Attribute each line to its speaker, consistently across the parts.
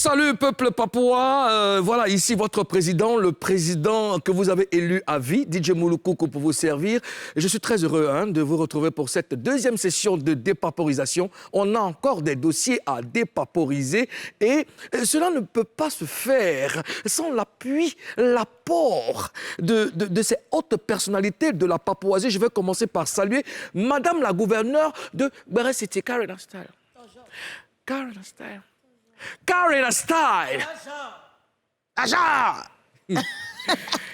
Speaker 1: Salut peuple papouas, voilà ici votre président, le président que vous avez élu à vie, DJ Mouloukoukou pour vous servir. Et je suis très heureux de vous retrouver pour cette deuxième session de dépaporisation. On a encore des dossiers à dépaporiser et cela ne peut pas se faire sans l'appui, l'apport de ces hautes personnalités de la Papouasie. Je vais commencer par saluer Madame la gouverneure de Béré City, Karina Style. Karina Style. Karina Style. Aja.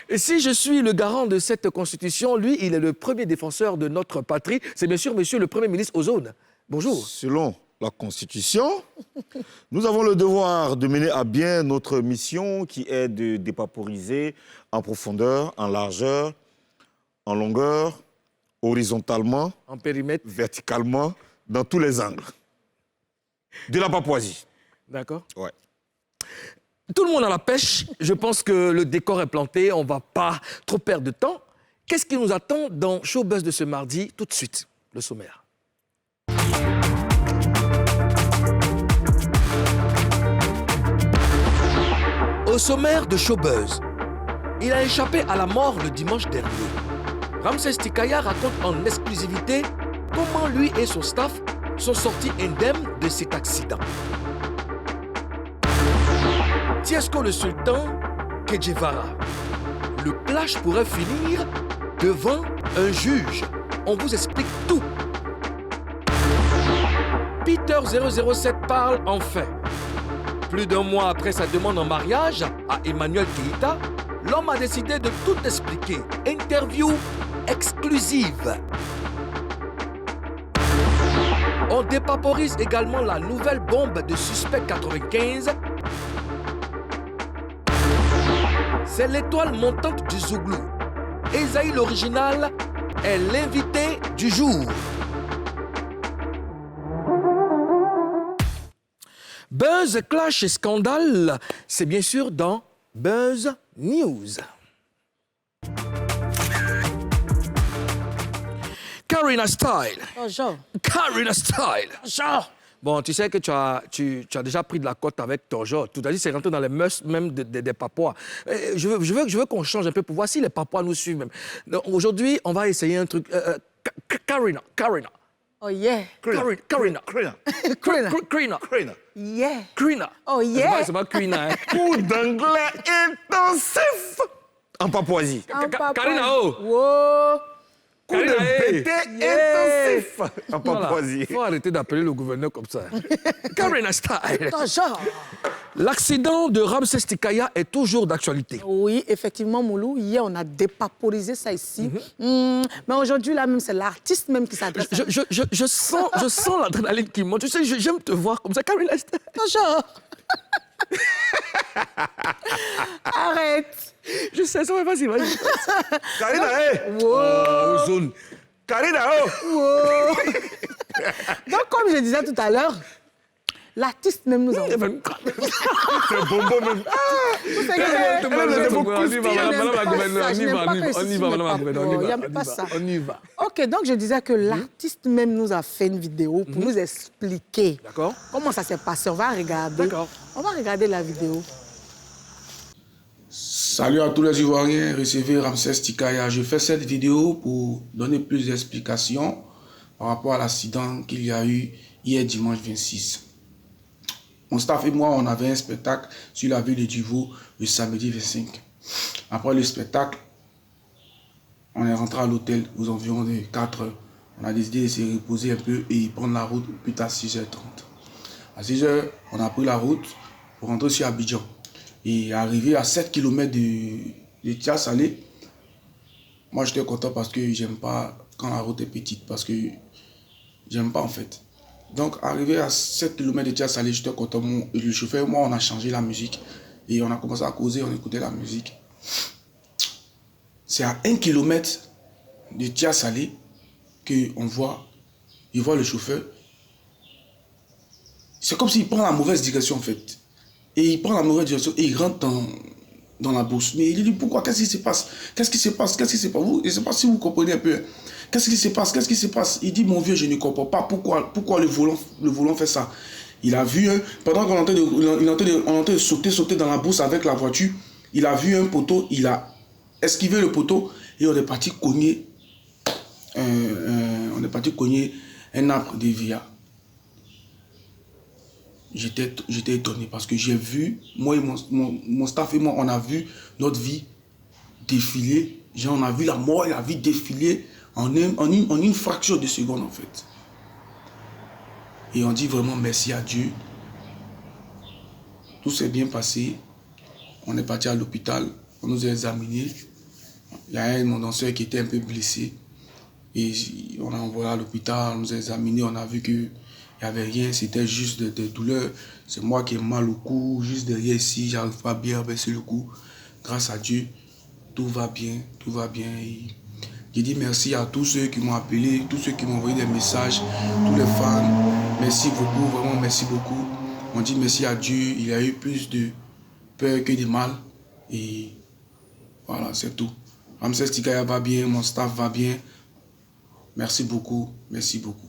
Speaker 1: Et si je suis le garant de cette constitution, lui, il est le premier défenseur de notre patrie. C'est bien sûr monsieur le Premier ministre Ozone. Bonjour.
Speaker 2: Selon la Constitution, nous avons le devoir de mener à bien notre mission qui est de dépaporiser en profondeur, en largeur, en longueur, horizontalement,
Speaker 1: en périmètre,
Speaker 2: verticalement, dans tous les angles de la Papouasie.
Speaker 1: D'accord.
Speaker 2: Ouais.
Speaker 1: Tout le monde à la pêche. Je pense que le décor est planté. On ne va pas trop perdre de temps. Qu'est-ce qui nous attend dans Showbuzz de ce mardi? Tout de suite, le sommaire. Au sommaire de Showbuzz, il a échappé à la mort le dimanche dernier. Ramses Tikaya raconte en exclusivité comment lui et son staff sont sortis indemnes de cet accident. Tiesco le sultan, Kedjevara. Le clash pourrait finir devant un juge. On vous explique tout. Peter 007 parle enfin. Plus d'un mois après sa demande en mariage à Emmanuel Keïta, l'homme a décidé de tout expliquer. Interview exclusive. On dépaporise également la nouvelle bombe de Suspect 95. C'est l'étoile montante du Zouglou. Esaïe l'original est l'invité du jour. Buzz, clash et scandale, c'est bien sûr dans Buzz News. Karina Style.
Speaker 3: Bonjour.
Speaker 1: Karina Style.
Speaker 3: Bonjour.
Speaker 1: Bon, tu sais que tu as déjà pris de la cote avec Torjo. Tout à l'heure, c'est rentré dans les mœurs même des Papouas. Je veux qu'on change un peu pour voir si les Papouas nous suivent même. Aujourd'hui, on va essayer un truc. Karina.
Speaker 3: Oh yeah.
Speaker 1: Karina.
Speaker 3: Yeah.
Speaker 1: Karina.
Speaker 3: Oh yeah.
Speaker 1: C'est pas Karina, hein.
Speaker 2: Coup d'anglais intensif en Papouasie.
Speaker 1: Karina, oh.
Speaker 3: Wow.
Speaker 2: Coup de pété intensif en Papouasie.
Speaker 1: Il faut arrêter d'appeler le gouverneur comme ça. Karina Style.
Speaker 3: Bonjour.
Speaker 1: L'accident de Ramses Tikaya est toujours d'actualité.
Speaker 3: Oui, effectivement, Moulou, hier, on a dépaporisé ça ici. Mais aujourd'hui, là même, c'est l'artiste même qui s'adresse.
Speaker 1: Je sens l'adrénaline qui monte. Tu sais, j'aime te voir comme ça, Karina Style.
Speaker 3: Bonjour. Arrête.
Speaker 1: Je sais, ça va, vas-y.
Speaker 2: Karina,
Speaker 1: Oh, zone.
Speaker 2: Karina,
Speaker 3: Wow. Donc, comme je disais tout à l'heure, l'artiste même nous a...
Speaker 2: c'est bonbon même.
Speaker 1: On y va.
Speaker 3: Ok, donc je disais que l'artiste même nous a fait une vidéo pour nous expliquer comment ça s'est passé. On va regarder. On va regarder la vidéo.
Speaker 4: Salut à tous les Ivoiriens, recevez Ramses Tikaya. Je fais cette vidéo pour donner plus d'explications par rapport à l'accident qu'il y a eu hier dimanche 26. Mon staff et moi, on avait un spectacle sur la ville de Duveau le samedi 25. Après le spectacle, on est rentré à l'hôtel aux environs de 4 heures. On a décidé de se reposer un peu et prendre la route plus tard à 6h30. À 6h, on a pris la route pour rentrer sur Abidjan. Et arrivé à 7 km de Tia Salé, moi j'étais content parce que j'aime pas quand la route est petite, parce que j'aime pas en fait. Donc arrivé à 7 km de Tia Salé, j'étais content. Le chauffeur et moi, on a changé la musique et on a commencé à causer, on écoutait la musique. C'est à 1 km de Tia Salé qu'on voit, il voit le chauffeur. C'est comme s'il prend la mauvaise direction en fait. Et il prend la mauvaise direction et il rentre dans la bourse. Mais il dit pourquoi? Qu'est-ce qui se passe? Qu'est-ce qui se passe? Qu'est-ce qui se passe? Je ne sais pas si vous comprenez un peu. Qu'est-ce qui se passe? Qu'est-ce qui se passe? Il dit mon vieux, je ne comprends pas pourquoi le volant fait ça. Il a vu, pendant qu'on on entendait sauter dans la bourse avec la voiture, il a vu un poteau, il a esquivé le poteau et on est parti cogner un arbre de via. J'étais étonné parce que j'ai vu, moi et mon staff et moi, on a vu notre vie défiler. On a vu la mort et la vie défiler en une fraction de seconde en fait. Et on dit vraiment merci à Dieu. Tout s'est bien passé. On est parti à l'hôpital, on nous a examinés. Il y a mon danseur qui était un peu blessé. Et on a envoyé à l'hôpital, on nous a examinés, on a vu qu'il n'y avait rien, c'était juste des douleurs. C'est moi qui ai mal au cou, juste derrière ici, j'arrive pas bien à baisser le cou. Grâce à Dieu, tout va bien, tout va bien. J'ai dit merci à tous ceux qui m'ont appelé, tous ceux qui m'ont envoyé des messages, tous les fans. Merci beaucoup, vraiment merci beaucoup. On dit merci à Dieu, il y a eu plus de peur que de mal. Et voilà, c'est tout. Ramsès Tikaya va bien, mon staff va bien. Merci beaucoup, merci beaucoup.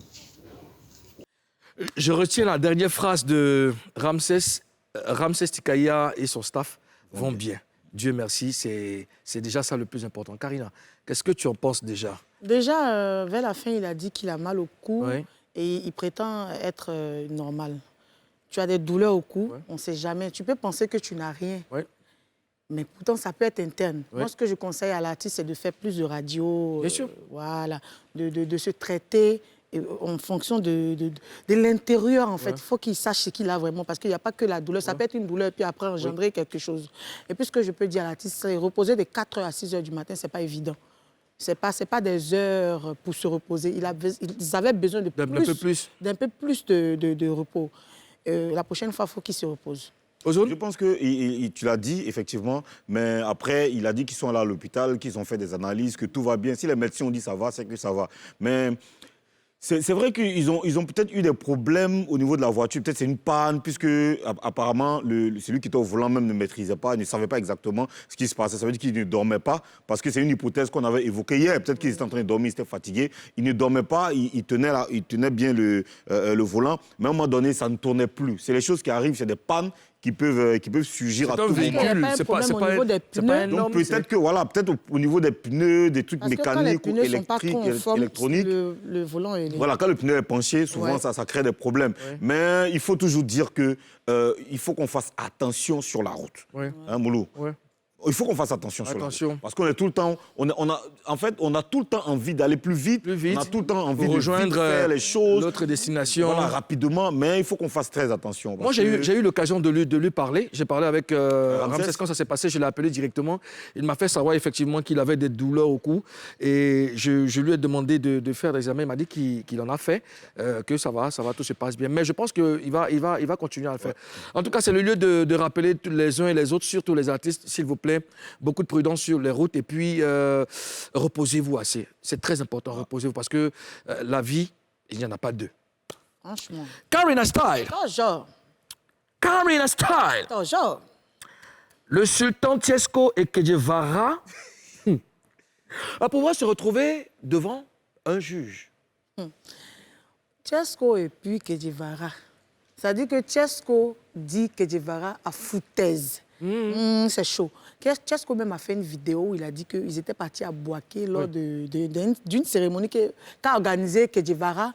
Speaker 1: Je retiens la dernière phrase de Ramsès. Ramsès Tikaya et son staff vont bien. Dieu merci, c'est déjà ça le plus important. Karina, qu'est-ce que tu en penses déjà?
Speaker 3: Déjà, vers la fin, il a dit qu'il a mal au cou et il prétend être normal. Tu as des douleurs au cou, on ne sait jamais. Tu peux penser que tu n'as rien. Mais pourtant, ça peut être interne. Moi, ce que je conseille à l'artiste, c'est de faire plus de radio.
Speaker 1: Bien sûr.
Speaker 3: Voilà, de se traiter en fonction de l'intérieur, en fait. Il faut qu'il sache ce qu'il a vraiment, parce qu'il n'y a pas que la douleur. Ça peut être une douleur, puis après engendrer quelque chose. Et puis, ce que je peux dire à l'artiste, c'est reposer de 4h à 6h du matin, ce n'est pas évident. Ce n'est pas des heures pour se reposer. Ils avaient besoin d'un peu plus de repos. La prochaine fois, il faut qu'ils se reposent.
Speaker 2: Je pense que tu l'as dit, effectivement, mais après, il a dit qu'ils sont allés à l'hôpital, qu'ils ont fait des analyses, que tout va bien. Si les médecins ont dit ça va, c'est que ça va. Mais c'est vrai qu'ils ont peut-être eu des problèmes au niveau de la voiture. Peut-être c'est une panne, puisque apparemment, celui qui était au volant même ne maîtrisait pas, ne savait pas exactement ce qui se passait. Ça veut dire qu'il ne dormait pas, parce que c'est une hypothèse qu'on avait évoquée hier. Peut-être qu'ils étaient en train de dormir, ils étaient fatigués. Il ne dormait pas, il tenait bien le volant, mais à un moment donné, ça ne tournait plus. C'est les choses qui arrivent, c'est des pannes qui peuvent surgir à tout moment.
Speaker 3: C'est pas un
Speaker 2: donc peut-être que peut-être au niveau des pneus, des trucs mécaniques ou électriques, électroniques.
Speaker 3: Le volant est...
Speaker 2: Voilà, quand le pneu est penché, souvent ça crée des problèmes. Mais il faut toujours dire que il faut qu'on fasse attention sur la route. Hein, Moulou? Il faut qu'on fasse attention sur la route. Parce qu'on est tout le temps, on a tout le temps envie d'aller plus vite. On a tout le temps envie de
Speaker 1: rejoindre
Speaker 2: faire les choses.
Speaker 1: Notre destination.
Speaker 2: Voilà, rapidement, mais il faut qu'on fasse très attention.
Speaker 1: Moi, j'ai eu l'occasion de lui parler. J'ai parlé avec Ramsès quand ça s'est passé. Je l'ai appelé directement. Il m'a fait savoir effectivement qu'il avait des douleurs au cou. Et je lui ai demandé de faire des examens. Il m'a dit qu'il en a fait, que ça va, tout se passe bien. Mais je pense qu'il va continuer à le faire. En tout cas, c'est le lieu de rappeler les uns et les autres, surtout les artistes, s'il vous plaît. Beaucoup de prudence sur les routes et puis reposez-vous assez. C'est très important, reposez-vous, parce que la vie, il n'y en a pas deux.
Speaker 3: Franchement.
Speaker 1: Karina Style.
Speaker 3: Toujours.
Speaker 1: Karina Style.
Speaker 3: Toujours.
Speaker 1: Le sultan Tiesko et Que Guevara va pouvoir se retrouver devant un juge.
Speaker 3: Tiesko et puis Que Guevara. Ça dit que Tiesko dit Que Guevara a foutaise. C'est chaud. Tiesko même a fait une vidéo où il a dit qu'ils étaient partis à Boaké lors d'une cérémonie qu'a organisée Que Guevara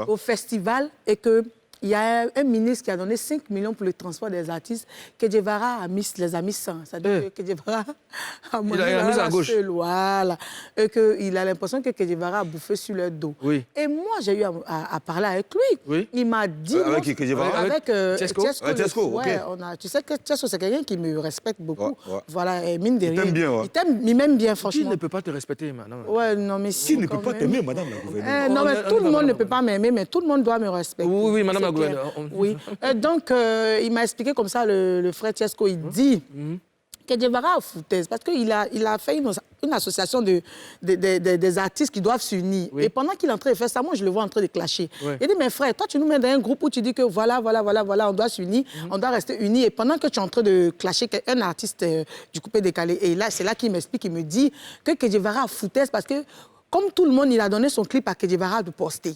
Speaker 3: au festival et que il y a un ministre qui a donné 5 millions pour le transport des artistes. Que Guevara les a mis sans. C'est-à-dire que Guevara a mis à gauche. Voilà. Et qu'il a l'impression que Guevara a bouffé sur leur dos. Et moi, j'ai eu à parler avec lui. Il m'a dit...
Speaker 2: Avec Que Guevara?
Speaker 3: Avec
Speaker 2: Tiesko.
Speaker 3: Tu sais que Tiesko, c'est quelqu'un qui me respecte beaucoup. Voilà, et mine de rien.
Speaker 2: Il t'aime bien.
Speaker 3: Il m'aime bien, franchement.
Speaker 1: Qui ne peut pas te respecter, madame?
Speaker 3: Non, mais
Speaker 2: Qui ne peut pas t'aimer, madame la gouverneure?
Speaker 3: Non, mais tout le monde ne peut pas m'aimer, mais tout le monde doit me respecter.
Speaker 1: Oui, madame la gouverneure.
Speaker 3: Oui. Donc, il m'a expliqué comme ça, le frère Tiesko, il dit que Guevara a foutaise, parce qu'il a fait une association des artistes qui doivent s'unir. Et pendant qu'il est en train de faire ça, moi, je le vois en train de clasher. Il dit, mais frère, toi, tu nous mets dans un groupe où tu dis que voilà, on doit s'unir, on doit rester unis. Et pendant que tu es en train de clasher un artiste du coupé décalé, et là, c'est là qu'il m'explique, il me dit que Guevara a foutaise, parce que, comme tout le monde, il a donné son clip à Que Guevara de poster.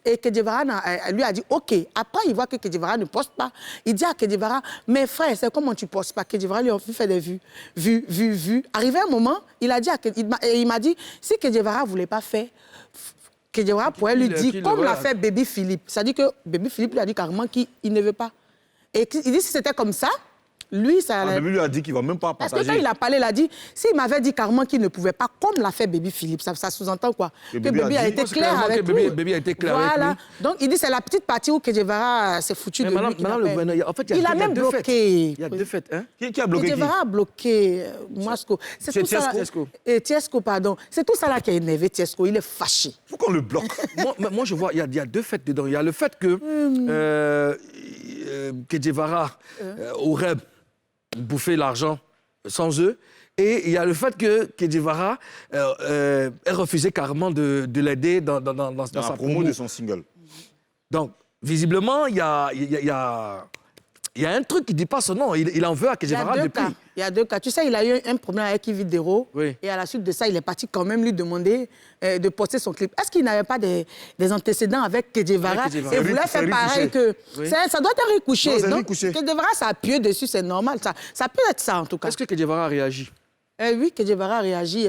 Speaker 3: Et Kedjevara lui a dit OK. Après, il voit que Kedjevara ne poste pas. Il dit à Kedjevara, mais frère, c'est comment tu postes pas? Kedjevara lui a fait des vues. Arrivé un moment, il a dit il m'a dit, si Kedjevara ne voulait pas faire, Kedjevara pourrait lui dire, comme l'a fait Baby Philippe. C'est-à-dire que Baby Philippe lui a dit carrément qu'il ne veut pas. Et il dit, si c'était comme ça, lui, ça allait...
Speaker 2: Baby lui a dit qu'il ne va même pas
Speaker 3: Parce
Speaker 2: partager.
Speaker 3: que quand il a parlé, il a dit, s'il m'avait dit carrément qu'il ne pouvait pas, comme l'a fait Baby Philippe, ça sous-entend quoi? Que Baby a été clair avec lui.
Speaker 1: Baby a été clair
Speaker 3: voilà.
Speaker 1: avec lui.
Speaker 3: Donc, il dit, c'est la petite partie où Kedjevara s'est foutu de lui.
Speaker 1: En fait,
Speaker 3: Il a même bloqué.
Speaker 1: Il y a deux faits. Hein?
Speaker 2: Qui a bloqué qui?
Speaker 3: Kedjevara a bloqué Mouasko.
Speaker 2: C'est Tiesco.
Speaker 3: Tiesco, pardon. C'est tout ça là qui a énervé Tiesco. Il est fâché.
Speaker 2: Il faut qu'on le bloque.
Speaker 1: moi, je vois, il y a deux faits dedans. Il y a le fait que Kedjevara aurait bouffé l'argent sans eux. Et il y a le fait que Kedjevara ait refusé carrément de l'aider dans sa
Speaker 2: promo de son single.
Speaker 1: Donc, visiblement, il y a un truc qui ne dit pas son nom. Il en veut à Kedjevara depuis.
Speaker 3: Il y a deux cas. Tu sais, il a eu un problème avec Yves Dero.
Speaker 1: Oui.
Speaker 3: Et à la suite de ça, il est parti quand même lui demander de poster son clip. Est-ce qu'il n'avait pas des antécédents avec Kedjevara et voulait faire pareil que...
Speaker 1: Oui.
Speaker 3: Ça doit être recouché.
Speaker 2: Non, c'est
Speaker 3: Donc,
Speaker 2: recouché.
Speaker 3: Kedjevara s'est appuyé dessus, c'est normal. Ça peut être ça, en tout cas.
Speaker 1: Est-ce que Kedjevara a réagi?
Speaker 3: Oui, Kedjevara a réagi.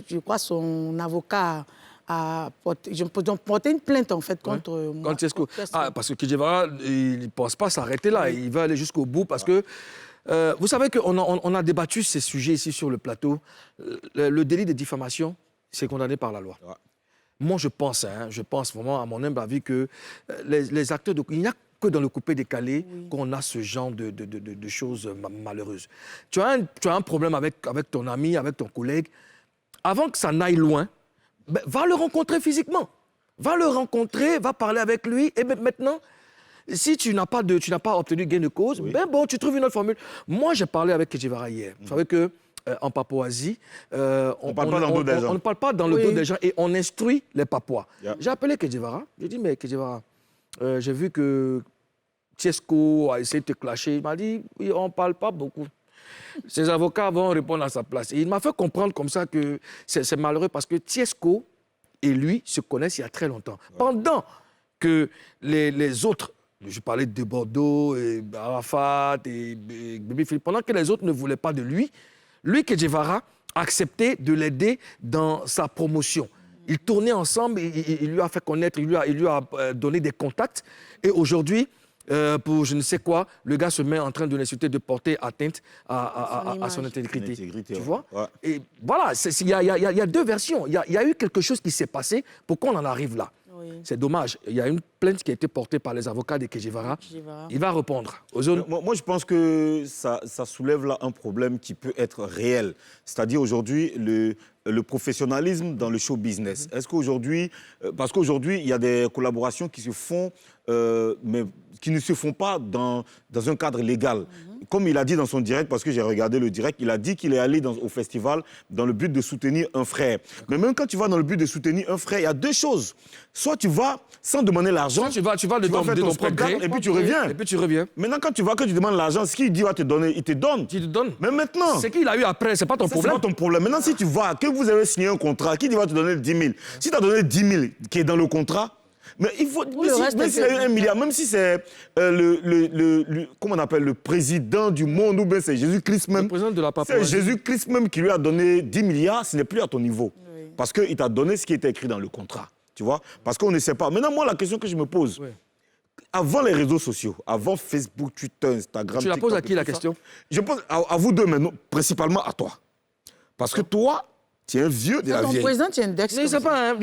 Speaker 3: Je crois son avocat a porté une plainte, en fait, contre moi.
Speaker 1: Contre Tiesco. Ah, parce que Kedjevara, il ne pense pas s'arrêter là. Il va aller jusqu'au bout parce que... vous savez qu'on a débattu ces sujets ici sur le plateau. Le délit de diffamation, c'est condamné par la loi. Ouais. Moi, je pense vraiment, à mon humble avis, que les acteurs il n'y a que dans le coupé-décalé qu'on a ce genre de choses malheureuses. Tu as un problème avec ton ami, avec ton collègue. Avant que ça n'aille loin, va le rencontrer physiquement. Va le rencontrer, va parler avec lui. Et maintenant... Si tu n'as pas obtenu gain de cause, tu trouves une autre formule. Moi, j'ai parlé avec Kedjevara hier. Vous savez qu'en Papouasie, on ne parle pas dans le dos des gens et on instruit les Papouas. Yeah. J'ai appelé Kedjevara. J'ai dit, mais Kedjevara, j'ai vu que Tiesco a essayé de te clasher. Il m'a dit, oui, on ne parle pas beaucoup. Ses avocats vont répondre à sa place. Et il m'a fait comprendre comme ça que c'est malheureux parce que Tiesco et lui se connaissent il y a très longtemps. Ouais. Pendant que les autres... Je parlais de Bordeaux, et Arafat et Baby Philippe. Pendant que les autres ne voulaient pas de lui, Kedjevara, a accepté de l'aider dans sa promotion. Ils tournaient ensemble, il lui a fait connaître, il lui a donné des contacts. Et aujourd'hui, pour je ne sais quoi, le gars se met en train de l'insulter, de porter atteinte à son intégrité. Tu vois? Ouais. Et voilà, il y a deux versions. Il y a eu quelque chose qui s'est passé pour qu'on en arrive là. Oui. C'est dommage. Il y a une plainte qui a été portée par les avocats de Kedjevara. Il va répondre aux zones.
Speaker 2: Moi, je pense que ça soulève là un problème qui peut être réel. C'est-à-dire aujourd'hui, le professionnalisme dans le show business. Est-ce qu'aujourd'hui, parce qu'aujourd'hui, il y a des collaborations qui se font, mais qui ne se font pas dans un cadre légal. Comme il a dit dans son direct, parce que j'ai regardé le direct, il a dit qu'il est allé au festival dans le but de soutenir un frère. Mais même quand tu vas dans le but de soutenir un frère, il y a deux choses. Soit tu vas sans demander l'argent,
Speaker 1: tu vas de ton propre gré,
Speaker 2: et puis tu reviens. Maintenant, quand tu vas, que tu demandes l'argent, ce qu'il dit va te donner, il te donne.
Speaker 1: Tu te donnes.
Speaker 2: Mais maintenant...
Speaker 1: Ce qu'il a eu après, c'est pas ton problème.
Speaker 2: C'est pas ton problème. Maintenant, si tu vas, que vous avez signé un contrat, qui dit va te donner 10 000? Si tu as donné 10 000 qui est dans le contrat, mais il faut, même s'il a eu 1 milliard, même si c'est comment on appelle, le président du monde, ou bien c'est Jésus-Christ même.
Speaker 1: Le président de la Papouasie.
Speaker 2: C'est Jésus-Christ même qui lui a donné 10 milliards, ce n'est plus à ton niveau. Oui. Parce qu'il t'a donné ce qui était écrit dans le contrat. Tu vois? Parce qu'on ne sait pas. Maintenant, moi, la question que je me pose, avant les réseaux sociaux, avant Facebook, Twitter, Instagram...
Speaker 1: Tu la poses à qui la question?
Speaker 2: Je pose à vous deux, mais non, principalement à toi. Parce que toi... Tu es un vieux de la vieille.
Speaker 3: Ton président, tu es un Dex.
Speaker 1: Je ne sais pas. En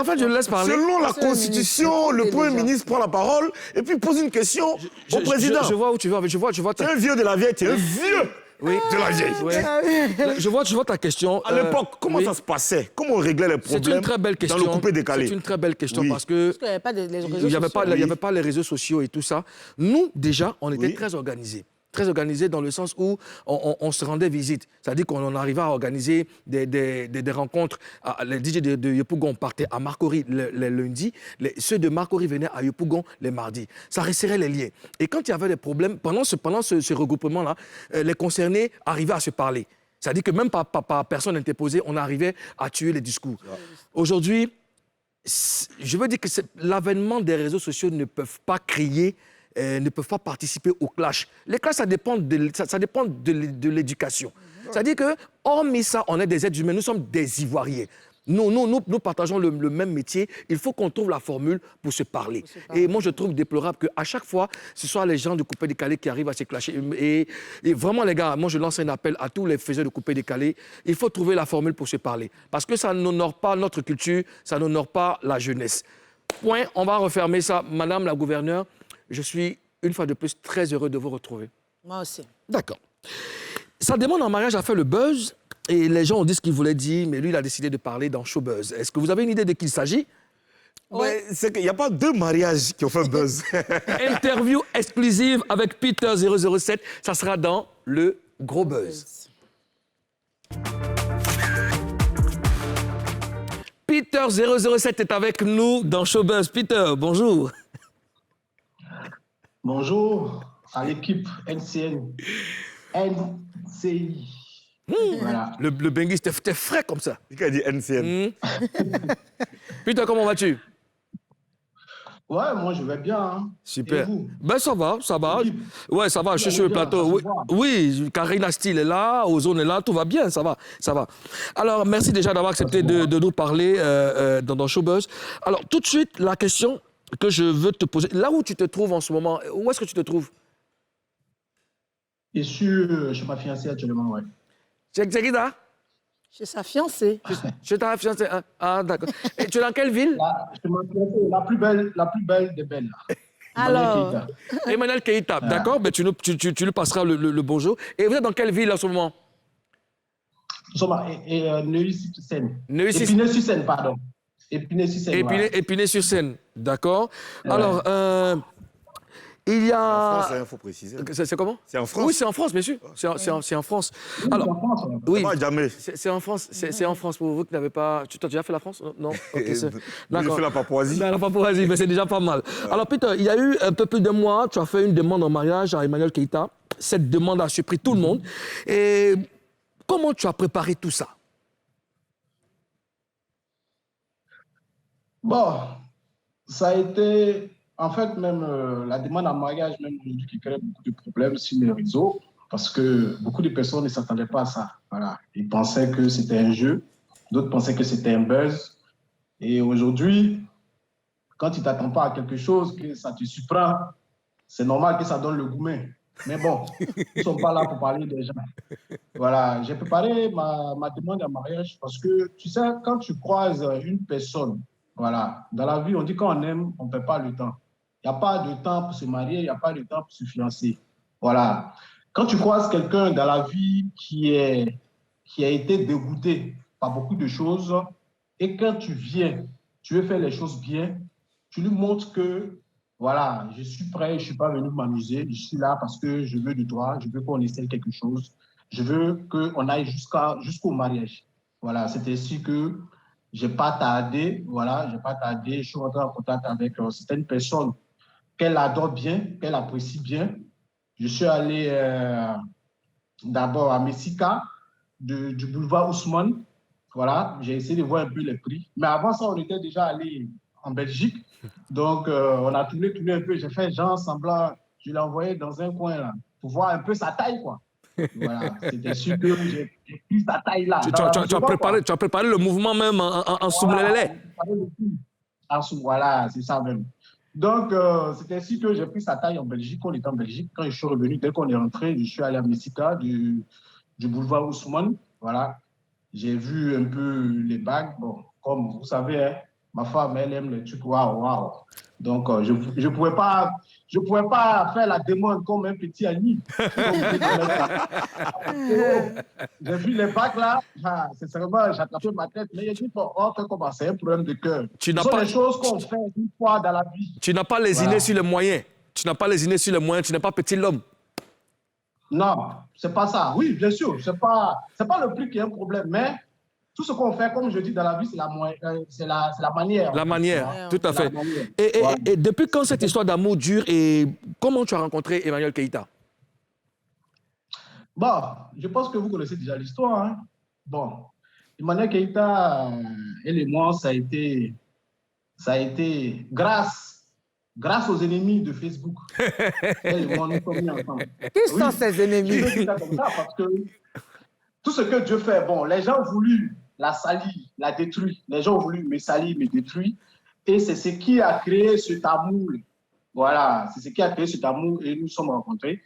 Speaker 1: fait, je le laisse parler.
Speaker 2: Selon la Constitution, le Premier ministre prend la parole et puis pose une question au président.
Speaker 1: Je vois où tu vas. Tu vois
Speaker 2: tu es un vieux de la vieille, tu es un vieux de la vieille.
Speaker 1: Ouais. Je vois ta question.
Speaker 2: À l'époque, comment ça se passait? Comment on réglait les problèmes?
Speaker 1: C'est une très belle question.
Speaker 2: Dans le coupé décalé.
Speaker 1: C'est une très belle question parce que il n'y avait pas les réseaux sociaux et tout ça. Nous, déjà, on était très organisés. Très organisé dans le sens où on se rendait visite. C'est-à-dire qu'on en arrivait à organiser des rencontres. Les DJ de Yopougon partaient à Marcory les lundis. Ceux de Marcory venaient à Yopougon les mardis. Ça resserrait les liens. Et quand il y avait des problèmes, pendant ce regroupement-là, les concernés arrivaient à se parler. C'est-à-dire que même par personne interposée, on arrivait à tuer les discours. Aujourd'hui, je veux dire que l'avènement des réseaux sociaux ne peuvent pas crier, ne peuvent pas participer au clash. Les clashs, ça dépend de l'éducation. C'est-à-dire que, hormis ça, on est des êtres humains, nous sommes des Ivoiriens. Nous partageons le même métier. Il faut qu'on trouve la formule pour se parler. Et moi, je trouve déplorable qu'à chaque fois, ce soit les gens de coupé-décalé qui arrivent à se clasher. Et vraiment, les gars, moi, je lance un appel à tous les faiseurs de coupé-décalé. Il faut trouver la formule pour se parler. Parce que ça n'honore pas notre culture, ça n'honore pas la jeunesse. Point, on va refermer ça. Madame la gouverneure, je suis, une fois de plus, très heureux de vous retrouver.
Speaker 3: Moi aussi.
Speaker 1: D'accord. Sa demande en mariage a fait le buzz. Et les gens ont dit ce qu'ils voulaient dire, mais lui, il a décidé de parler dans Showbuzz. Est-ce que vous avez une idée de qui il s'agit?
Speaker 2: Ouais, c'est qu'il n'y a pas deux mariages qui ont fait buzz.
Speaker 1: Interview exclusive avec Peter 007. Ça sera dans le Gros Buzz. Peter 007 est avec nous dans Showbuzz. Peter, bonjour.
Speaker 5: Bonjour à l'équipe NCN, NCI. Voilà.
Speaker 1: Le Bengi, c'était frais comme ça.
Speaker 2: Qui a dit NCN?
Speaker 1: Peter, comment vas-tu?
Speaker 5: Ouais, moi je vais bien. Hein.
Speaker 1: Super.
Speaker 5: Et vous?
Speaker 1: Ben ça va, ça va.
Speaker 5: L'équipe?
Speaker 1: Ouais, ça va, je suis
Speaker 5: Tout
Speaker 1: sur le
Speaker 5: va bien,
Speaker 1: plateau.
Speaker 5: ça
Speaker 1: Oui,
Speaker 5: se voit.
Speaker 1: oui, Karina Steele est là, Ozone est là, tout va bien, ça va, ça va. Alors, merci déjà d'avoir accepté de nous parler dans Showbuzz. Alors, tout de suite, la question que je veux te poser, là où tu te trouves en ce moment, où est-ce que tu te trouves?
Speaker 5: Et chez ma fiancée actuellement, ouais.
Speaker 1: C'est qui là?
Speaker 3: Chez sa fiancée.
Speaker 1: Je t'ai fiancé. Ah, d'accord. Et tu es dans quelle ville?
Speaker 5: Là, chez ma fiancée, la plus belle des belles.
Speaker 3: Alors,
Speaker 5: Emmanuel Keïta.
Speaker 1: Emmanuel Keïta, d'accord, ben, tu lui passeras le bonjour. Et vous êtes dans quelle ville en ce moment?
Speaker 5: Nous sommes à Neuilly-sur-Seine.
Speaker 1: Neuilly-sur-
Speaker 5: Épinay-sur-Seine, pardon. Épinay-sur-Seine. voilà.
Speaker 1: Épinay-sur-Seine, d'accord.
Speaker 5: Ouais.
Speaker 1: Alors, il y
Speaker 2: En France,
Speaker 1: a...
Speaker 2: il faut préciser.
Speaker 1: C'est comment?
Speaker 2: C'est en France?
Speaker 1: Oui, c'est en France, bien sûr. C'est en France.
Speaker 5: Oui,
Speaker 1: Alors,
Speaker 5: en France, ouais.
Speaker 1: oui,
Speaker 2: Moi, jamais.
Speaker 1: c'est en France. C'est en France pour vous qui n'avez pas... Tu as déjà fait la France? Non? Ok,
Speaker 2: J'ai
Speaker 1: d'accord.
Speaker 2: fait la Papouasie.
Speaker 1: Non, la Papouasie, mais c'est déjà pas mal. Alors, Peter, il y a eu un peu plus de mois, tu as fait une demande en mariage à Emmanuel Keïta. Cette demande a surpris tout le monde. Et comment tu as préparé tout ça?
Speaker 5: Bon, ça a été, en fait, même la demande en mariage, même aujourd'hui, qui crée beaucoup de problèmes sur les réseaux, parce que beaucoup de personnes ne s'attendaient pas à ça. Voilà. Ils pensaient que c'était un jeu, d'autres pensaient que c'était un buzz. Et aujourd'hui, quand tu ne t'attends pas à quelque chose, que ça te surprend, c'est normal que ça donne le gourmet. Mais bon, nous ne sommes pas là pour parler des gens. Voilà, j'ai préparé ma demande en mariage parce que, tu sais, quand tu croises une personne, voilà, dans la vie, on dit qu'on aime, on ne perd pas le temps. Il n'y a pas de temps pour se marier, il n'y a pas de temps pour se fiancer. Voilà. Quand tu croises quelqu'un dans la vie qui a été dégoûté par beaucoup de choses, et quand tu viens, tu veux faire les choses bien, tu lui montres que, voilà, je suis prêt, je ne suis pas venu m'amuser, je suis là parce que je veux de toi, je veux qu'on essaie quelque chose, je veux qu'on aille jusqu'au mariage. Voilà, c'est ainsi que j'ai pas tardé, voilà, j'ai pas tardé, je suis rentré en contact avec certaines personnes qu'elle adore bien, qu'elle apprécie bien. Je suis allé d'abord à Messika, du boulevard Ousmane. Voilà, j'ai essayé de voir un peu les prix. Mais avant ça, on était déjà allé en Belgique. Donc, on a tourné un peu. J'ai fait genre semblant, je l'ai envoyé dans un coin là, pour voir un peu sa taille, quoi. Voilà, c'était sûr que j'ai pris sa taille là.
Speaker 1: Tu as préparé le mouvement même en soumlélé.
Speaker 5: Voilà, c'est ça même. Donc, c'est ainsi que j'ai pris sa taille en Belgique. On était en Belgique. Quand je suis revenu, dès qu'on est rentré, je suis allé à Messika, du boulevard Ousmane. Voilà. J'ai vu un peu les bagues. Bon, comme vous savez, hein, ma femme, elle aime les trucs waouh, waouh. Donc, je ne pouvais pas faire la demande comme un petit ami. J'ai vu les bagues là, sincèrement, j'ai attrapé ma tête. Mais j'ai dit, bon, on fait comment? C'est un problème de cœur. Ce sont des choses qu'on fait une fois dans la vie.
Speaker 1: Tu n'as pas lésiné sur les moyens. Tu n'as pas lésiné sur les moyens. Tu n'es pas petit l'homme.
Speaker 5: Non, c'est pas ça. Oui, bien sûr, c'est pas le prix qui est un problème, mais tout ce qu'on fait, comme je dis dans la vie, c'est la manière.
Speaker 1: La manière, tout à fait.
Speaker 5: Voilà.
Speaker 1: Et depuis quand cette histoire d'amour dure et comment tu as rencontré Emmanuel Keïta?
Speaker 5: Bon, je pense que vous connaissez déjà l'histoire. Hein. Bon, Emmanuel Keïta, elle et moi, ça a été ça a été grâce aux ennemis de Facebook. Elles m'ont mis ensemble.
Speaker 3: Qui sont ces ennemis?
Speaker 5: Je dis ça comme ça parce que tout ce que Dieu fait, bon, les gens ont voulu la salir, la détruire. Les gens ont voulu me salir, me détruire. Et c'est ce qui a créé cet amour. Voilà, c'est ce qui a créé cet amour et nous sommes rencontrés.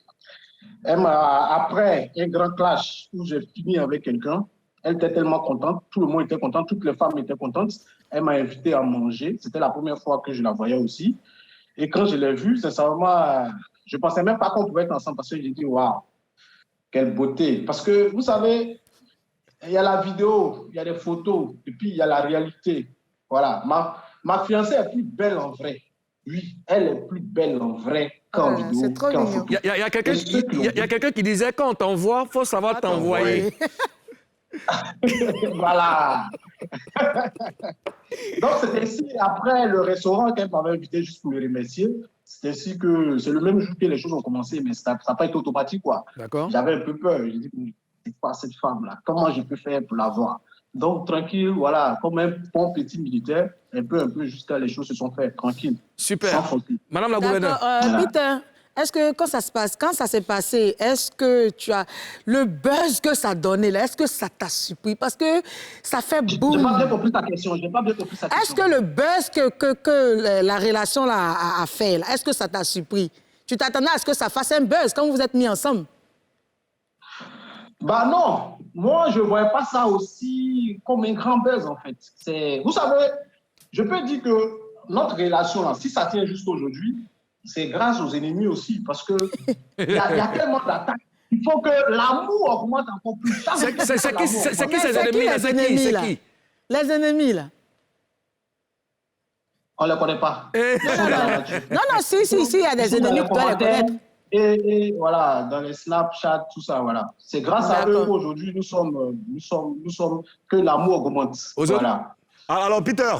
Speaker 5: Après un grand clash où j'ai fini avec quelqu'un, elle était tellement contente, tout le monde était content, toutes les femmes étaient contentes. Elle m'a invité à manger. C'était la première fois que je la voyais aussi. Et quand je l'ai vue, sincèrement, je ne pensais même pas qu'on pouvait être ensemble parce que j'ai dit, waouh, quelle beauté. Parce que, vous savez, il y a la vidéo, il y a des photos, et puis il y a la réalité. Voilà. Ma fiancée est plus belle en vrai. Oui, elle est plus belle en vrai qu'en vidéo.
Speaker 3: C'est trop mignon.
Speaker 1: Il y a quelqu'un qui disait quand on t'envoie, il faut savoir t'envoyer.
Speaker 5: Voilà. Donc, c'est ainsi, après le restaurant qu'elle m'avait invité juste pour le remercier, c'est ainsi que c'est le même jour que les choses ont commencé, mais ça n'a pas été automatique, quoi.
Speaker 1: D'accord.
Speaker 5: J'avais un peu peur. J'ai dit, c'est pas cette femme-là. Comment je peux faire pour la voir? Donc, tranquille, voilà, comme un bon petit militaire, un peu, jusqu'à les choses se sont faites, tranquille.
Speaker 1: Super.
Speaker 5: Sans faute.
Speaker 1: Madame la gouverneure.
Speaker 3: D'accord. Peter, est-ce que quand ça s'est passé, est-ce que tu as le buzz que ça donnait là, est-ce que ça t'a surpris? Parce que ça fait boum.
Speaker 5: J'ai pas bien compris ta question.
Speaker 3: Est-ce que le buzz que la relation là a fait, là, est-ce que ça t'a surpris? Tu t'attendais à ce que ça fasse un buzz quand vous vous êtes mis ensemble?
Speaker 5: Bah non, moi je ne voyais pas ça aussi comme un grand buzz en fait. Vous savez, je peux dire que notre relation là, si ça tient jusqu'aujourd'hui, c'est grâce aux ennemis aussi parce que il y a tellement d'attaques. Il faut que l'amour augmente encore plus.
Speaker 1: C'est qui ces ennemis là? C'est qui?
Speaker 3: Les ennemis là.
Speaker 5: On ne les connaît pas.
Speaker 3: Non, si, il y a des ennemis, tu dois les connaître.
Speaker 5: Et voilà, dans les Snapchat, tout ça, voilà. C'est grâce à eux qu'aujourd'hui, nous sommes que l'amour augmente. Voilà.
Speaker 2: Alors, Peter.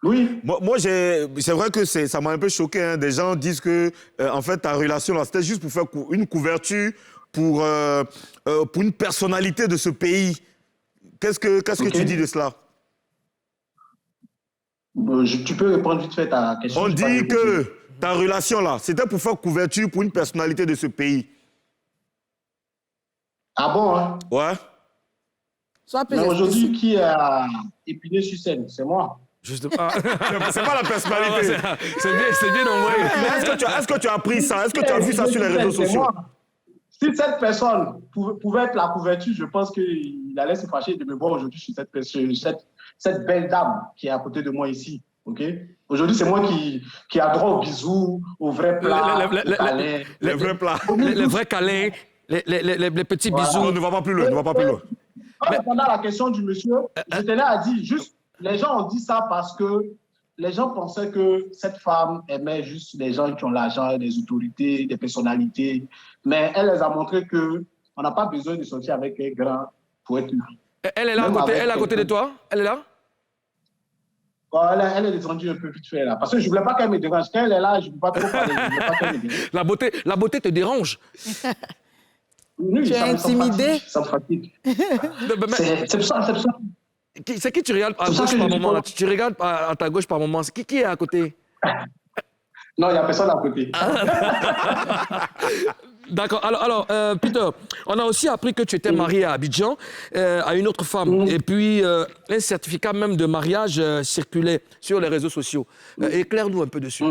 Speaker 5: Oui.
Speaker 2: Moi c'est vrai que ça m'a un peu choqué. Hein. Des gens disent que, en fait, ta relation, là, c'était juste pour faire une couverture pour une personnalité de ce pays. Qu'est-ce que tu dis de cela?
Speaker 5: Tu peux répondre vite fait à la question.
Speaker 2: On dit que ta relation, là, c'était pour faire couverture pour une personnalité de ce pays.
Speaker 5: Ah bon, hein?
Speaker 2: Ouais.
Speaker 5: Mais aujourd'hui, qui a épiné sur scène? C'est moi.
Speaker 2: Justement. C'est pas la personnalité.
Speaker 1: C'est bien envoyé.
Speaker 2: Est-ce que tu as appris ça? Est-ce que tu as vu ça sur les réseaux sociaux?
Speaker 5: Si cette personne pouvait être la couverture, je pense qu'il allait se fâcher de me voir aujourd'hui sur cette belle dame qui est à côté de moi ici. Okay? Aujourd'hui, c'est moi qui a droit aux bisous, aux vrais plats,
Speaker 2: les vrais plats.
Speaker 1: Les vrais câlins, les petits bisous.
Speaker 2: On ne va pas plus loin,
Speaker 5: Pendant la question du monsieur, je tenais à dire, juste, les gens ont dit ça parce que les gens pensaient que cette femme aimait juste les gens qui ont l'argent, des autorités, des personnalités. Mais elle les a montré qu'on n'a pas besoin de sortir avec un grand pour être heureux.
Speaker 1: Elle est là à côté de toi? Elle est là?
Speaker 5: Elle est descendue un peu vite fait là. Parce que je ne voulais pas qu'elle me dérange. Quand elle est là, je ne peux pas trop parler. Je voulais pas qu'elle me dérange.
Speaker 1: La beauté te dérange?
Speaker 5: Oui,
Speaker 3: tu es intimidé?
Speaker 5: Ça me fatigue. C'est ça.
Speaker 1: C'est qui tu regardes à gauche par moment? Tu regardes à ta gauche par moment. Qui est à côté?
Speaker 5: Non, il n'y a personne à côté.
Speaker 1: D'accord. Alors Peter, on a aussi appris que tu étais marié à Abidjan à une autre femme. Et puis, un certificat même de mariage circulait sur les réseaux sociaux. Éclaire-nous un peu dessus.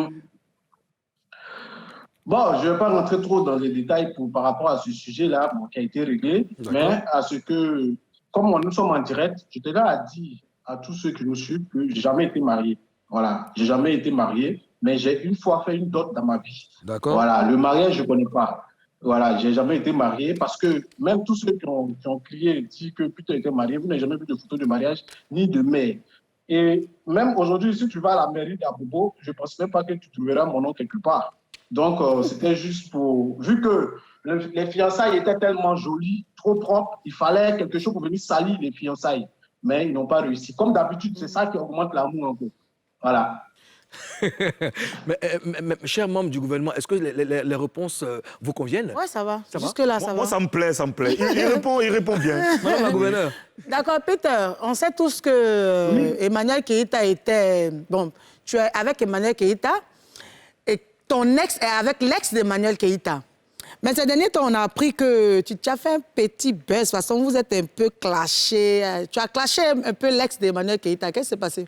Speaker 5: Bon, je ne vais pas rentrer trop dans les détails par rapport à ce sujet-là qui a été réglé. Mais à ce que, comme nous sommes en direct, je tenais à dire à tous ceux qui nous suivent que je n'ai jamais été marié. Voilà, je n'ai jamais été marié, mais j'ai une fois fait une dot dans ma vie.
Speaker 1: D'accord.
Speaker 5: Voilà, le mariage, je ne connais pas. Voilà, je n'ai jamais été marié parce que même tous ceux qui ont crié et dit que Peter était marié, vous n'avez jamais vu de photo de mariage ni de mère. Et même aujourd'hui, si tu vas à la mairie d'Abobo, je ne pense même pas que tu trouveras mon nom quelque part. Donc, c'était juste pour... Vu que les fiançailles étaient tellement jolies, trop propres, il fallait quelque chose pour venir salir les fiançailles. Mais ils n'ont pas réussi. Comme d'habitude, c'est ça qui augmente l'amour un peu. Voilà.
Speaker 1: mais, chers membres du gouvernement, est-ce que les réponses vous conviennent?
Speaker 3: Oui, ça va.
Speaker 1: Ça va?
Speaker 3: Jusque-là, ça va.
Speaker 2: Moi, ça me plaît, ça me plaît. Il répond bien.
Speaker 1: Madame la gouverneure.
Speaker 3: D'accord, Peter, on sait tous que Emmanuel Keïta était... Bon, tu es avec Emmanuel Keïta et ton ex est avec l'ex d'Emmanuel Keïta. Mais ces derniers temps, on a appris que tu as fait un petit buzz. De toute façon, vous êtes un peu clashé. Tu as clashé un peu l'ex d'Emmanuel Keïta. Qu'est-ce qui s'est passé?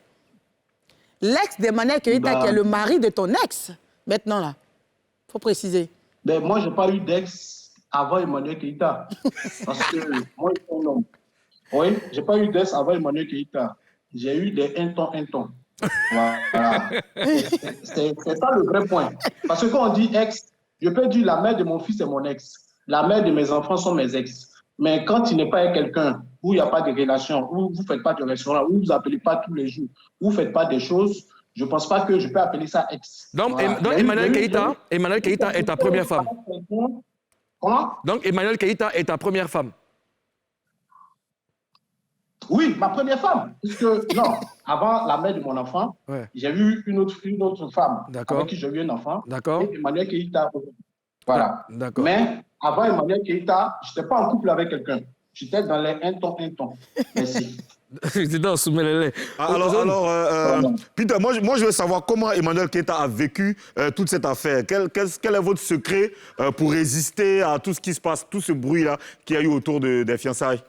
Speaker 3: L'ex d'Emmanuel Keïta, qui est le mari de ton ex, maintenant là. Il faut préciser.
Speaker 5: Ben, moi, je n'ai pas eu d'ex avant Emmanuel Keïta. Parce que moi, je suis un homme. Oui, je n'ai pas eu d'ex avant Emmanuel Keïta. J'ai eu des un temps. Voilà. C'est ça le vrai point. Parce que quand on dit ex, je peux dire la mère de mon fils est mon ex. La mère de mes enfants sont mes ex. Mais quand il n'est pas avec quelqu'un, où il n'y a pas de relation, où vous ne faites pas de restaurant, où vous ne appelez pas tous les jours, où vous ne faites pas des choses, je ne pense pas que je peux appeler ça ex.
Speaker 1: Donc,
Speaker 5: Voilà.
Speaker 1: donc Emmanuel Keïta est ta première femme.
Speaker 5: Comment?
Speaker 1: Donc, Emmanuel Keïta est ta première femme.
Speaker 5: Oui, ma première femme. Puisque, non, avant la mère de mon enfant,
Speaker 1: Ouais.
Speaker 5: j'ai eu une autre femme
Speaker 1: D'accord.
Speaker 5: avec qui j'ai eu un enfant.
Speaker 1: D'accord.
Speaker 5: Et Emmanuel Keïta. Voilà.
Speaker 1: D'accord.
Speaker 5: Mais avant Emmanuel Keïta, je n'étais pas en couple avec quelqu'un. J'étais dans les un temps. Merci.
Speaker 1: C'est dans Soumelele.
Speaker 2: Alors, Peter, moi, je veux savoir comment Emmanuel Keïta a vécu toute cette affaire. Quel est votre secret pour résister à tout ce qui se passe, tout ce bruit-là qu'il y a eu autour des fiançailles?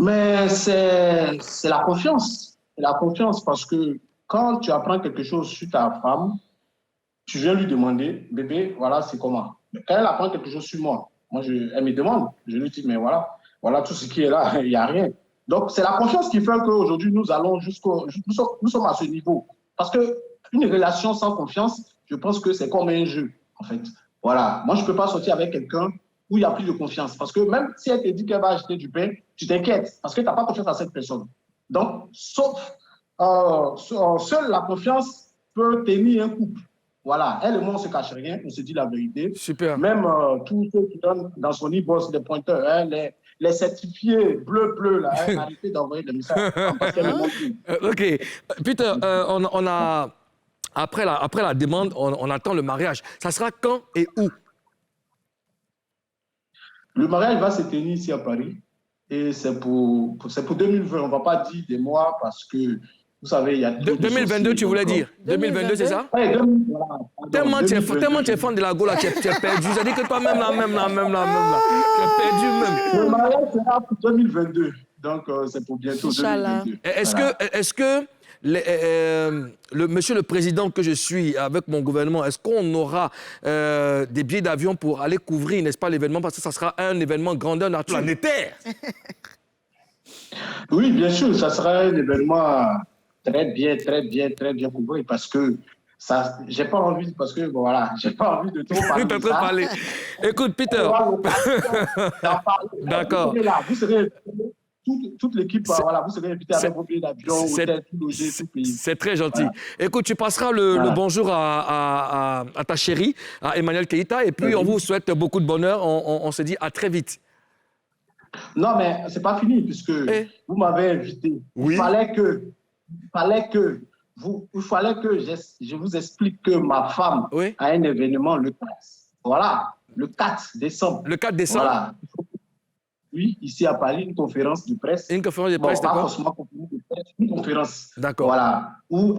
Speaker 5: Mais c'est la confiance. C'est la confiance parce que quand tu apprends quelque chose sur ta femme, tu viens lui demander, bébé, voilà, c'est comment. Mais quand elle apprend quelque chose sur moi, elle me demande, je lui dis, mais voilà tout ce qui est là, il n'y a rien. Donc, c'est la confiance qui fait qu'aujourd'hui, nous sommes à ce niveau. Parce qu'une relation sans confiance, je pense que c'est comme un jeu, en fait. Voilà. Moi, je ne peux pas sortir avec quelqu'un où il n'y a plus de confiance. Parce que même si elle te dit qu'elle va acheter du pain, tu t'inquiètes parce que tu n'as pas confiance à cette personne. Donc, seule la confiance peut tenir un couple. Voilà, elle et moi, on ne se cache rien, on se dit la vérité.
Speaker 1: Super.
Speaker 5: Même tous ceux qui donnent dans son e-boss des pointeurs, hein, les certifiés bleu, là, hein, arrêtez d'envoyer des messages. Parce qu'elle me montre tout.
Speaker 1: OK. Peter, on a, après la demande, on attend le mariage. Ça sera quand et où?
Speaker 5: Le mariage va se tenir ici à Paris et c'est pour 2020. On ne va pas dire des mois parce que, vous savez, il y a...
Speaker 1: 2022, tu voulais dire? 2022, c'est ça?
Speaker 5: Oui, 2022.
Speaker 1: Tellement tu es fan de la Gola, tu es perdu. Ça dit que toi-même, là. Tu es perdu même.
Speaker 5: Le mariage sera pour 2022. Donc, c'est pour bientôt,
Speaker 3: Inch'Allah.
Speaker 5: 2022.
Speaker 1: Est-ce que monsieur le président que je suis avec mon gouvernement, est-ce qu'on aura des billets d'avion pour aller couvrir, n'est-ce pas, l'événement? Parce que ça sera un événement grandeur nature.
Speaker 2: Planétaire.
Speaker 5: Oui, bien sûr, ça sera un événement très bien couvert parce que j'ai pas envie, parce que voilà, j'ai pas envie de trop parler de ça.
Speaker 1: Écoute, Peter. D'accord.
Speaker 5: Vous serez toute l'équipe, voilà, vous serez invité avec vos billets d'avion, hôtel, tout logé, tout payé.
Speaker 1: C'est très gentil.
Speaker 5: Voilà.
Speaker 1: Écoute, tu passeras le bonjour à ta chérie, à Emmanuel Keïta, et puis on vous souhaite beaucoup de bonheur. On se dit à très vite.
Speaker 5: Non, mais c'est pas fini, puisque vous m'avez invité.
Speaker 2: Oui.
Speaker 5: Il fallait que je vous explique que ma femme a un événement le 4. Voilà, le 4 décembre.
Speaker 1: Le 4 décembre.
Speaker 5: Voilà. Oui, ici à Paris, une conférence de presse.
Speaker 1: Une conférence de presse,
Speaker 5: pas
Speaker 1: d'accord.
Speaker 5: forcément conférence de presse, une conférence.
Speaker 1: D'accord.
Speaker 5: Voilà, où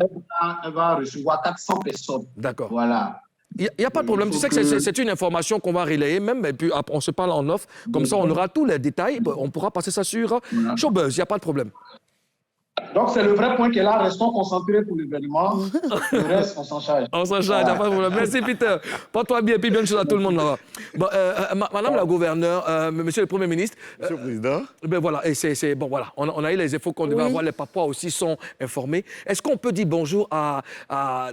Speaker 5: elle va recevoir 400 personnes.
Speaker 1: D'accord.
Speaker 5: Voilà.
Speaker 1: Il n'y a pas de problème. Tu sais que c'est une information qu'on va relayer même, et puis après, on se parle en off. Comme ça, on aura tous les détails. On pourra passer ça sur Showbuzz. Il n'y a pas de problème.
Speaker 5: Donc, c'est le vrai point qui est là. Restons concentrés pour l'événement. Le reste, on s'en charge.
Speaker 1: On s'en charge, il n'y a pas de problème. Merci, Peter. Porte-toi bien, et puis bonne chose à tout le monde là-bas. Bon, Madame la gouverneure, Monsieur le Premier ministre.
Speaker 2: Monsieur le Président.
Speaker 1: Ben voilà, et bon, voilà. On a eu les infos qu'on devait avoir. Les Papouas aussi sont informés. Est-ce qu'on peut dire bonjour à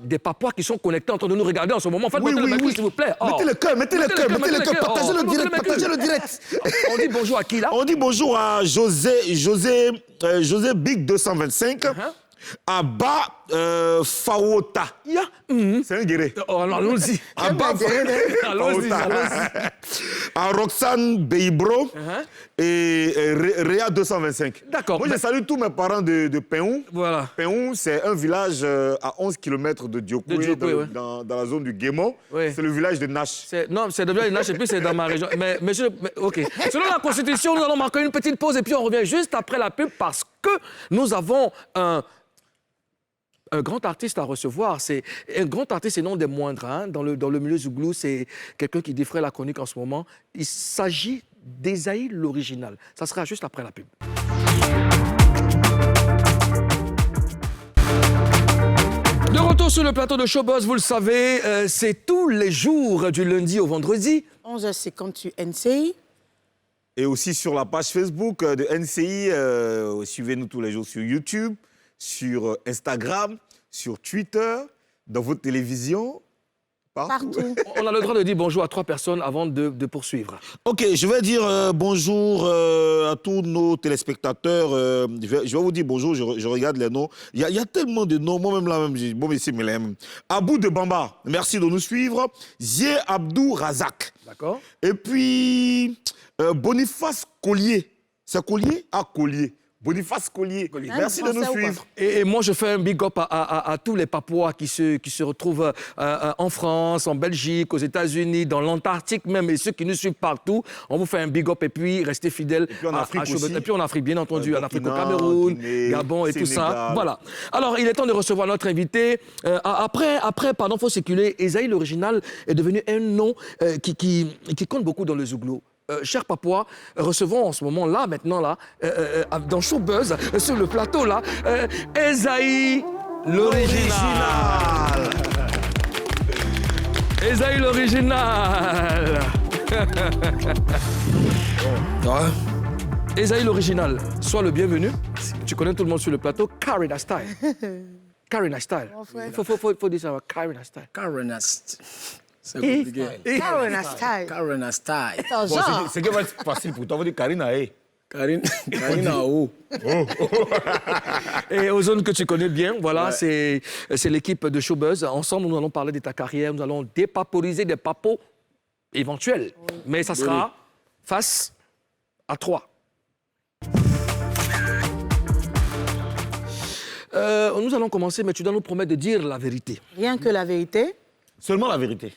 Speaker 1: des Papouas qui sont connectés en train de nous regarder en ce moment? Faites monter le micro, s'il vous plaît.
Speaker 2: Mettez le cœur. Partagez le direct.
Speaker 1: On dit bonjour à qui, là?
Speaker 2: On dit bonjour à José Big 225, Abba Fawota. C'est un guéré.
Speaker 1: Oh, alors, allons-y.
Speaker 2: Abba
Speaker 1: Allons-y,
Speaker 2: Fawota.
Speaker 1: allons-y.
Speaker 2: À Roxane Beibro et Réa 225.
Speaker 1: D'accord.
Speaker 2: Moi, je salue tous mes parents de Péon.
Speaker 1: Voilà.
Speaker 2: Péon, c'est un village à 11 km de Diokoué,
Speaker 1: De Diokoué, ouais.
Speaker 2: dans la zone du Guémon.
Speaker 1: Ouais.
Speaker 2: C'est le village de Nash.
Speaker 1: Non, c'est déjà une nage et puis c'est dans ma région. Mais OK. Selon la Constitution, nous allons marquer une petite pause et puis on revient juste après la pub parce que nous avons un grand artiste à recevoir. C'est un grand artiste et non des moindres. Hein. Dans le milieu zouglou, c'est quelqu'un qui défraie la chronique en ce moment. Il s'agit d'Esaïe l'original. Ça sera juste après la pub. De retour sur le plateau de Showbuzz, vous le savez, c'est tous les jours du lundi au vendredi.
Speaker 3: 11h50 sur NCI.
Speaker 2: Et aussi sur la page Facebook de NCI. Suivez-nous tous les jours sur YouTube, sur Instagram, sur Twitter, dans votre télévision.
Speaker 3: Partout.
Speaker 1: On a le droit de dire bonjour à 3 personnes avant de poursuivre.
Speaker 2: Ok, je vais dire bonjour à tous nos téléspectateurs. Je vais vous dire bonjour, je regarde les noms. Il y a tellement de noms, moi-même là-même, bon, mais c'est même. Abou de Bamba, merci de nous suivre. Zie Abdou Razak.
Speaker 1: D'accord.
Speaker 2: Et puis Boniface Collier. C'est Collier? Ah, Collier. Boniface Collier. Merci de nous suivre.
Speaker 1: Et moi, je fais un big up à tous les Papouas qui se retrouvent en France, en Belgique, aux États-Unis, dans l'Antarctique même, et ceux qui nous suivent partout. On vous fait un big up et puis restez fidèles.
Speaker 2: Et puis en Afrique aussi.
Speaker 1: Et puis en Afrique, bien entendu, en Afrique, au
Speaker 2: Burkina,
Speaker 1: Cameroun,
Speaker 2: Guinée,
Speaker 1: Gabon et tout ça.
Speaker 2: Sénégal.
Speaker 1: Voilà. Alors, il est temps de recevoir notre invité. Après, faut circuler. Esaïe l'original est devenu un nom qui compte beaucoup dans le zouglou. Cher Papouas, recevons en ce moment-là, maintenant, là, dans Showbuzz, sur le plateau, là, Esaïe l'original. Esaïe l'original. Esaïe l'original, sois le bienvenu. Tu connais tout le monde sur le plateau. Karina Style. Karina Style. Faut dire ça, Karina Style.
Speaker 6: Karina Style. C'est compliqué.
Speaker 3: Karina Style.
Speaker 6: Karina Style.
Speaker 3: C'est un genre.
Speaker 2: C'est que va être facile pour toi, on va dire Karina.
Speaker 6: Karina O.
Speaker 1: Et aux zones que tu connais bien, voilà, c'est l'équipe de Showbuzz. Ensemble, nous allons parler de ta carrière, nous allons dépaporiser des papos éventuels. Oui. Mais ça sera face à 3. Nous allons commencer, mais tu dois nous promettre de dire la vérité.
Speaker 3: Rien que la vérité.
Speaker 2: Seulement la vérité.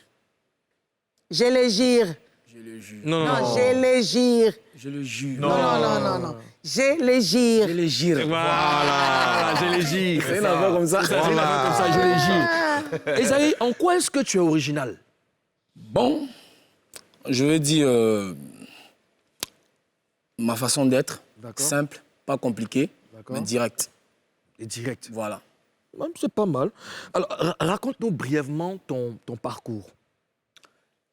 Speaker 3: Je les gire.
Speaker 6: Je le jure.
Speaker 1: Non.
Speaker 3: Je les gire.
Speaker 6: Je le jure.
Speaker 3: Non. Je les gire.
Speaker 6: Je les gire.
Speaker 1: Voilà, je les gire.
Speaker 6: C'est une affaire comme ça.
Speaker 1: C'est une affaire comme ça, je les gire. Esaïe, en quoi est-ce que tu es original?
Speaker 6: Bon, je veux dire ma façon d'être, simple, pas compliqué, mais direct.
Speaker 1: Et direct.
Speaker 6: Voilà.
Speaker 1: C'est pas mal. Alors, raconte-nous brièvement ton parcours.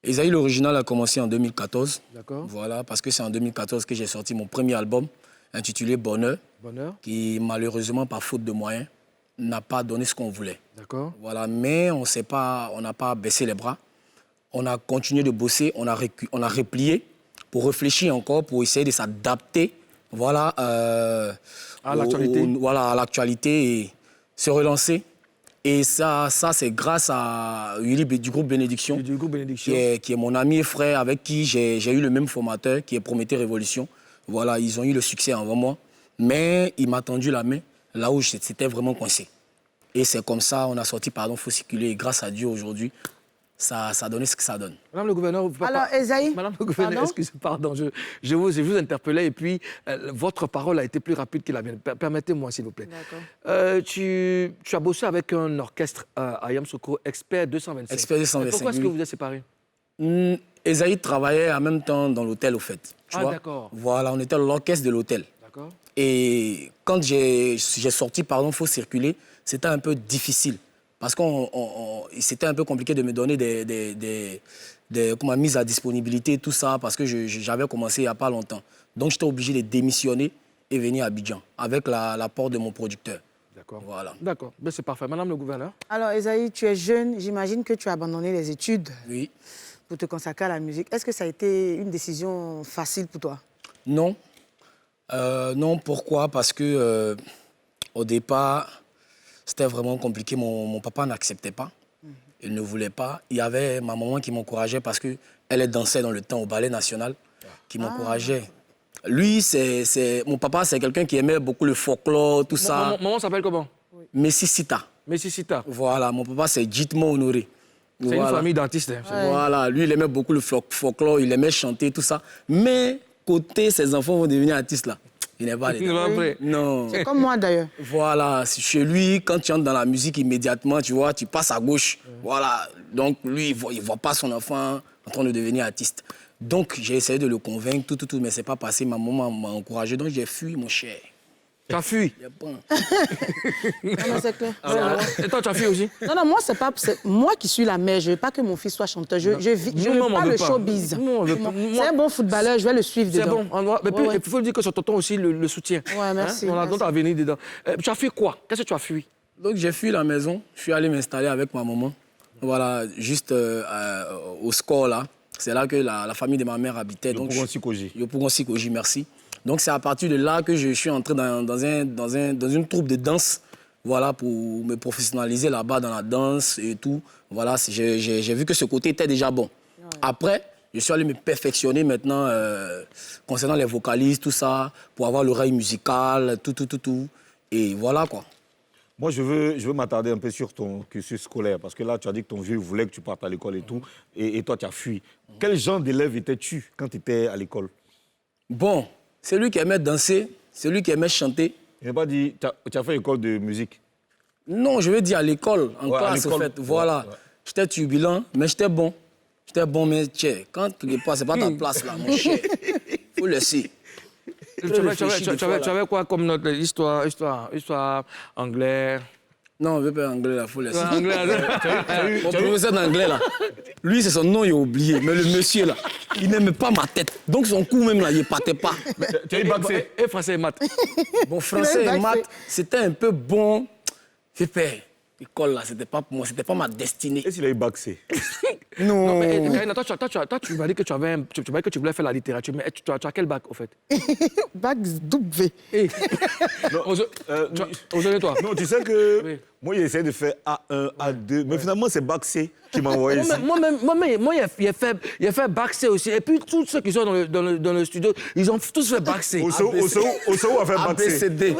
Speaker 6: Esaïe l'original a commencé en 2014.
Speaker 1: D'accord.
Speaker 6: Voilà, parce que c'est en 2014 que j'ai sorti mon premier album intitulé Bonheur.
Speaker 1: Bonheur.
Speaker 6: Qui, malheureusement, par faute de moyens, n'a pas donné ce qu'on voulait.
Speaker 1: D'accord.
Speaker 6: Voilà, mais on n'a pas baissé les bras. On a continué de bosser, on a replié pour réfléchir encore, pour essayer de s'adapter, voilà,
Speaker 1: à l'actualité.
Speaker 6: Voilà, à l'actualité et se relancer. Et ça c'est grâce à Willy du groupe Bénédiction,
Speaker 1: Du groupe Bénédiction.
Speaker 6: qui est mon ami et frère avec qui j'ai eu le même formateur, qui est Prométhée Révolution. Voilà, ils ont eu le succès avant moi, mais il m'a tendu la main là où c'était vraiment coincé. Et c'est comme ça, on a sorti Pardon, faut circuler. Et grâce à Dieu, aujourd'hui, ça a donné ce que ça donne.
Speaker 1: Madame le gouverneur, vous pouvez
Speaker 3: Alors, Esaïe.
Speaker 1: Madame le gouverneur, pardon, je vous interpellais et puis votre parole a été plus rapide que la mienne. Permettez-moi, s'il vous plaît.
Speaker 3: D'accord.
Speaker 1: Tu as bossé avec un orchestre à Yamoussoukro, Expert 225.
Speaker 6: Expert 225.
Speaker 1: Pourquoi est-ce que vous êtes séparés?
Speaker 6: Esaïe travaillait en même temps dans l'hôtel, au fait. Tu vois?
Speaker 1: D'accord.
Speaker 6: Voilà, on était l'orchestre de l'hôtel.
Speaker 1: D'accord.
Speaker 6: Et quand j'ai sorti Pardon, faut circuler, c'était un peu difficile. Parce que c'était un peu compliqué de me donner des mises à disponibilité, tout ça, parce que j'avais commencé il n'y a pas longtemps. Donc, j'étais obligé de démissionner et venir à Abidjan, avec l'apport de mon producteur.
Speaker 1: D'accord.
Speaker 6: Voilà.
Speaker 1: D'accord. Ben, c'est parfait. Madame le gouverneur?
Speaker 3: Alors, Esaïe, tu es jeune. J'imagine que tu as abandonné les études
Speaker 6: Oui.
Speaker 3: pour te consacrer à la musique. Est-ce que ça a été une décision facile pour toi?
Speaker 6: Non. Non, pourquoi? Parce que au départ, C'était vraiment compliqué. Mon papa n'acceptait pas. Il ne voulait pas. Il y avait ma maman qui m'encourageait parce qu'elle dansait dans le temps au Ballet National, qui m'encourageait. Lui, mon papa, c'est quelqu'un qui aimait beaucoup le folklore, tout ça.
Speaker 1: Maman s'appelle comment?
Speaker 6: Messi Sita.
Speaker 1: Messi Sita.
Speaker 6: Voilà, mon papa, c'est Jitmo Honoré.
Speaker 1: C'est une famille d'artistes. Hein.
Speaker 6: Voilà, lui, il aimait beaucoup le folklore, il aimait chanter, tout ça. Mais côté ses enfants vont devenir artistes, là, il n'est pas dedans. Non.
Speaker 3: C'est comme moi, d'ailleurs.
Speaker 6: Voilà, chez lui, quand tu entres dans la musique, immédiatement, tu vois, tu passes à gauche. Voilà, donc lui, il voit pas son enfant en train de devenir artiste. Donc, j'ai essayé de le convaincre, tout, mais c'est pas passé. Ma maman m'a encouragé, donc j'ai fui, mon cher.
Speaker 1: Tu as fui?
Speaker 3: Non, mais c'est clair.
Speaker 1: Et toi, tu as fui aussi?
Speaker 3: Non, moi, c'est moi qui suis la mère. Je veux pas que mon fils soit chanteur. Je veux pas le showbiz. C'est un bon footballeur, je vais le suivre dedans.
Speaker 1: C'est bon. Mais puis, il faut dire que son tonton aussi le soutient.
Speaker 3: Ouais, merci.
Speaker 1: On a donc à venir dedans. Tu as fui quoi? Qu'est-ce que tu as fui?
Speaker 6: Donc, j'ai fui la maison. Je suis allé m'installer avec ma maman. Voilà, juste au score, là. C'est là que la famille de ma mère habitait. Yopougon-Sikoji, merci. Donc, c'est à partir de là que je suis entré dans une troupe de danse, voilà, pour me professionnaliser là-bas dans la danse et tout. Voilà, j'ai vu que ce côté était déjà bon. Ouais. Après, je suis allé me perfectionner maintenant concernant les vocalistes, tout ça, pour avoir l'oreille musicale, tout. Et voilà, quoi.
Speaker 2: Moi, je veux m'attarder un peu sur ton cursus scolaire, parce que là, tu as dit que ton vieux voulait que tu partes à l'école et tout, et toi, tu as fui. Quel genre d'élève étais-tu quand tu étais à l'école?
Speaker 6: Bon, c'est lui qui aimait danser, c'est lui qui aimait chanter.
Speaker 2: Je n'ai pas dit, tu as fait école de musique?
Speaker 6: Non, je veux dire à l'école, en classe, en fait. Voilà. Ouais. J'étais turbulent, mais j'étais bon. J'étais bon, mais tiens, quand quelque part, c'est pas ta place, là, mon cher. Faut laisser.
Speaker 1: Tu avais quoi comme notre histoire anglais?
Speaker 6: Non, on veut pas anglais, là, faut laisser. Mon professeur d'anglais, là, lui, c'est son nom, il a oublié. Mais le monsieur, là, il n'aime pas ma tête. Donc, son coup, même, là, il ne partait pas.
Speaker 1: Tu as eu bac C? Et français et maths?
Speaker 6: Bon, français et maths, c'était un peu bon. J'ai fait. L'école, là, c'était pas pour moi, c'était pas ma destinée.
Speaker 2: Et s'il a eu bac C?
Speaker 6: Non.
Speaker 1: Mais toi, tu m'as dit que tu voulais faire la littérature, mais tu as quel bac, au fait?
Speaker 3: Bac W.
Speaker 1: Osez toi.
Speaker 2: Non, tu sais que moi, j'ai essayé de faire A1, A2, mais finalement, c'est bac C qui m'a envoyé ici.
Speaker 1: Moi, il a fait bac C aussi. Et puis, tous ceux qui sont dans le studio, ils ont tous fait bac C.
Speaker 2: Osso a fait bac C.
Speaker 6: ABCD.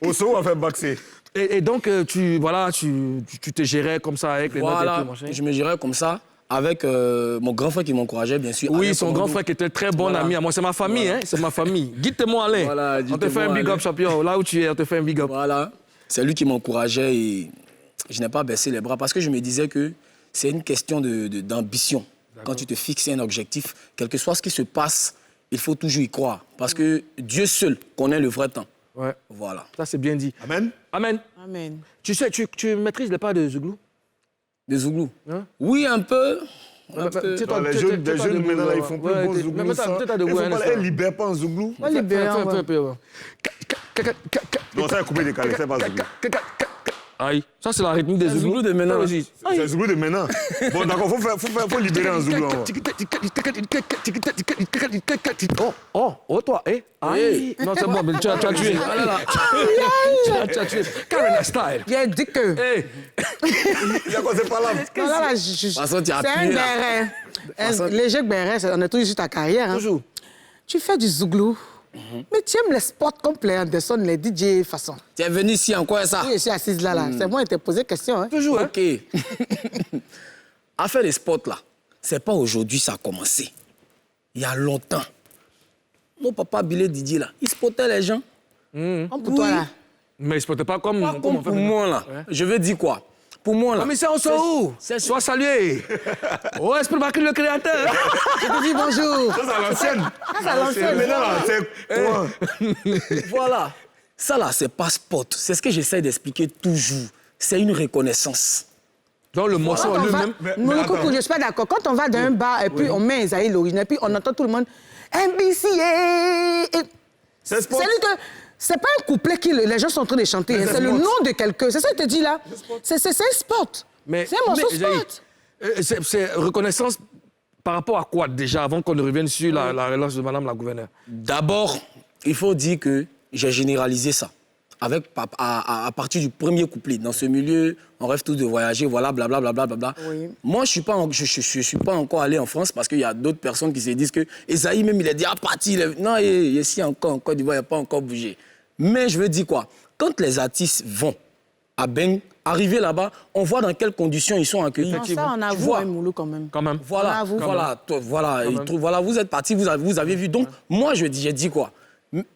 Speaker 2: Osso a fait bac C.
Speaker 1: Et donc, tu te gérais comme ça avec les notes et tout, machin.
Speaker 6: Je me gérais comme ça avec mon grand frère qui m'encourageait, bien sûr.
Speaker 1: Oui, son grand frère qui était très bon ami à moi. C'est ma famille, hein, c'est ma famille. Guide-moi, Alain.
Speaker 6: Voilà,
Speaker 1: on te fait un big up, champion. Là où tu es, on te fait un big up.
Speaker 6: Voilà. C'est lui qui m'encourageait et je n'ai pas baissé les bras parce que je me disais que c'est une question d'ambition. Quand tu te fixes un objectif, quel que soit ce qui se passe, il faut toujours y croire. Parce que Dieu seul connaît le vrai temps.
Speaker 1: Ouais.
Speaker 6: Voilà.
Speaker 1: Ça, c'est bien dit.
Speaker 2: Amen.
Speaker 1: Amen.
Speaker 3: Amen.
Speaker 1: Tu sais, tu maîtrises les pas de Zouglou?
Speaker 6: Des Zouglous?
Speaker 1: Hein?
Speaker 6: Oui, un peu.
Speaker 2: Les jeunes maintenant, ils font plus bon Zouglou. Ils ne libèrent pas en Zouglou.
Speaker 3: Pas libérer.
Speaker 2: Non, ça a coupé décalé, c'est pas Zouglou.
Speaker 1: Aïe, ça c'est la rythmique des Zouglous
Speaker 6: de maintenant.
Speaker 2: C'est le Zouglou de maintenant. Bon, d'accord, faut libérer un Zouglou.
Speaker 1: Oh, toi, aïe. Non, c'est bon, mais tu as tué. Tu as tué. Karen style.
Speaker 3: Il a dit que.
Speaker 2: Il y a quoi, c'est pas là.
Speaker 3: C'est un béret. Un léger béret, on est toujours sur ta carrière.
Speaker 1: Toujours.
Speaker 3: Tu fais du Zouglou. Mais tu aimes les spots complets, Anderson, les DJ façon.
Speaker 6: Tu es venu ici en quoi ça?
Speaker 3: Oui, je suis assise là. C'est moi qui t'ai posé question. Hein.
Speaker 6: Toujours, OK. À faire les spots là, c'est pas aujourd'hui ça a commencé. Il y a longtemps. Mon papa Billy Didier là, il spotait les gens.
Speaker 3: Comme pour toi là.
Speaker 1: Mais il spotait pas comme
Speaker 6: pour moi là. Ouais. Je veux dire quoi? Pour moi, là.
Speaker 1: Mais c'est on sort où? Sois salué. Oh, esprit marqué le créateur.
Speaker 3: Je te dis bonjour.
Speaker 2: Ça, c'est à l'ancienne.
Speaker 3: Ça, c'est à l'ancienne.
Speaker 2: Mais là, c'est quoi?
Speaker 6: Voilà. Ça, là, c'est pas spot. C'est ce que j'essaie d'expliquer toujours. C'est une reconnaissance.
Speaker 1: Donc, le morceau lui-même.
Speaker 3: Je suis pas d'accord. Quand on va dans un bar et puis on met un Zahir l'origine et puis on entend tout le monde MBCA.
Speaker 2: C'est spot.
Speaker 3: C'est pas un couplet que les gens sont en train de chanter, c'est le nom de quelqu'un. C'est ça que je te dis là. C'est un spot. C'est un morceau spot.
Speaker 1: C'est reconnaissance par rapport à quoi déjà, avant qu'on ne revienne sur la relance de Madame la gouverneure?
Speaker 6: D'abord, il faut dire que j'ai généralisé ça. à partir du premier couplet. Dans ce milieu, on rêve tous de voyager, voilà, blablabla.
Speaker 3: Oui.
Speaker 6: Moi, je suis pas encore allé en France parce qu'il y a d'autres personnes qui se disent que Esaïe même, il est déjà parti. Non, il est ici encore en Côte d'Ivoire, il n'a pas encore bougé. Mais je veux dire quoi? Quand les artistes vont à Beng, arriver là-bas, on voit dans quelles conditions ils sont accueillis.
Speaker 3: Non, ça, on avoue, hein, Moulou, quand même.
Speaker 1: Quand même.
Speaker 6: Voilà,
Speaker 3: On avoue.
Speaker 6: voilà, vous êtes partis, vous avez vu. Donc, moi, j'ai dit quoi?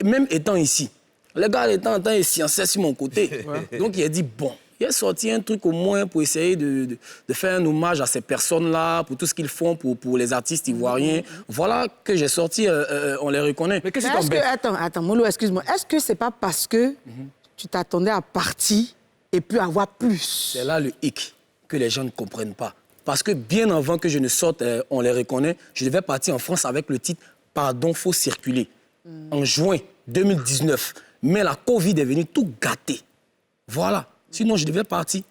Speaker 6: Même étant ici, les gars étant sciencés sur mon côté. Donc, il a dit, bon, il a sorti un truc au moins pour essayer de faire un hommage à ces personnes-là, pour tout ce qu'ils font pour les artistes ivoiriens. Voilà que j'ai sorti, on les reconnaît.
Speaker 1: Mais qu'est-ce qui
Speaker 3: Mais
Speaker 1: t'embête?
Speaker 3: attends, Moulou, excuse-moi. Est-ce que c'est pas parce que tu t'attendais à partir et puis avoir plus?
Speaker 6: C'est là le hic que les gens ne comprennent pas. Parce que bien avant que je ne sorte, on les reconnaît, je devais partir en France avec le titre « Pardon, faut circuler » en juin 2019. Mais la Covid est venue tout gâter. Voilà. Sinon, je devais partir.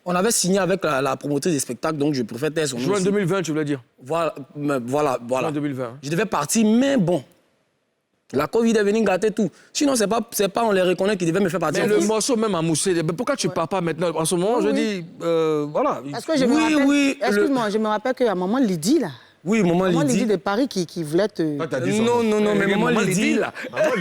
Speaker 6: On avait signé avec la promotrice des spectacles, donc je préfère taire son nom.
Speaker 1: Juin 2020, tu voulais dire?
Speaker 6: Voilà.
Speaker 1: Juin 2020.
Speaker 6: Je devais partir, mais bon. La Covid est venue gâter tout. Sinon, c'est pas on les reconnaît qui devaient me faire partir.
Speaker 1: Mais
Speaker 6: en
Speaker 1: le
Speaker 6: France.
Speaker 1: morceau même a moussé. Pourquoi tu ne pars pas maintenant? En ce moment, je dis, voilà.
Speaker 3: Parce que je me rappelle, excuse-moi, je me rappelle qu'à un moment, Lydie, là.
Speaker 6: Oui, maman
Speaker 3: Lydie
Speaker 6: Lydie.
Speaker 3: de Paris qui voulait te...
Speaker 6: Non, mais maman Lydie,
Speaker 1: là.
Speaker 3: Maman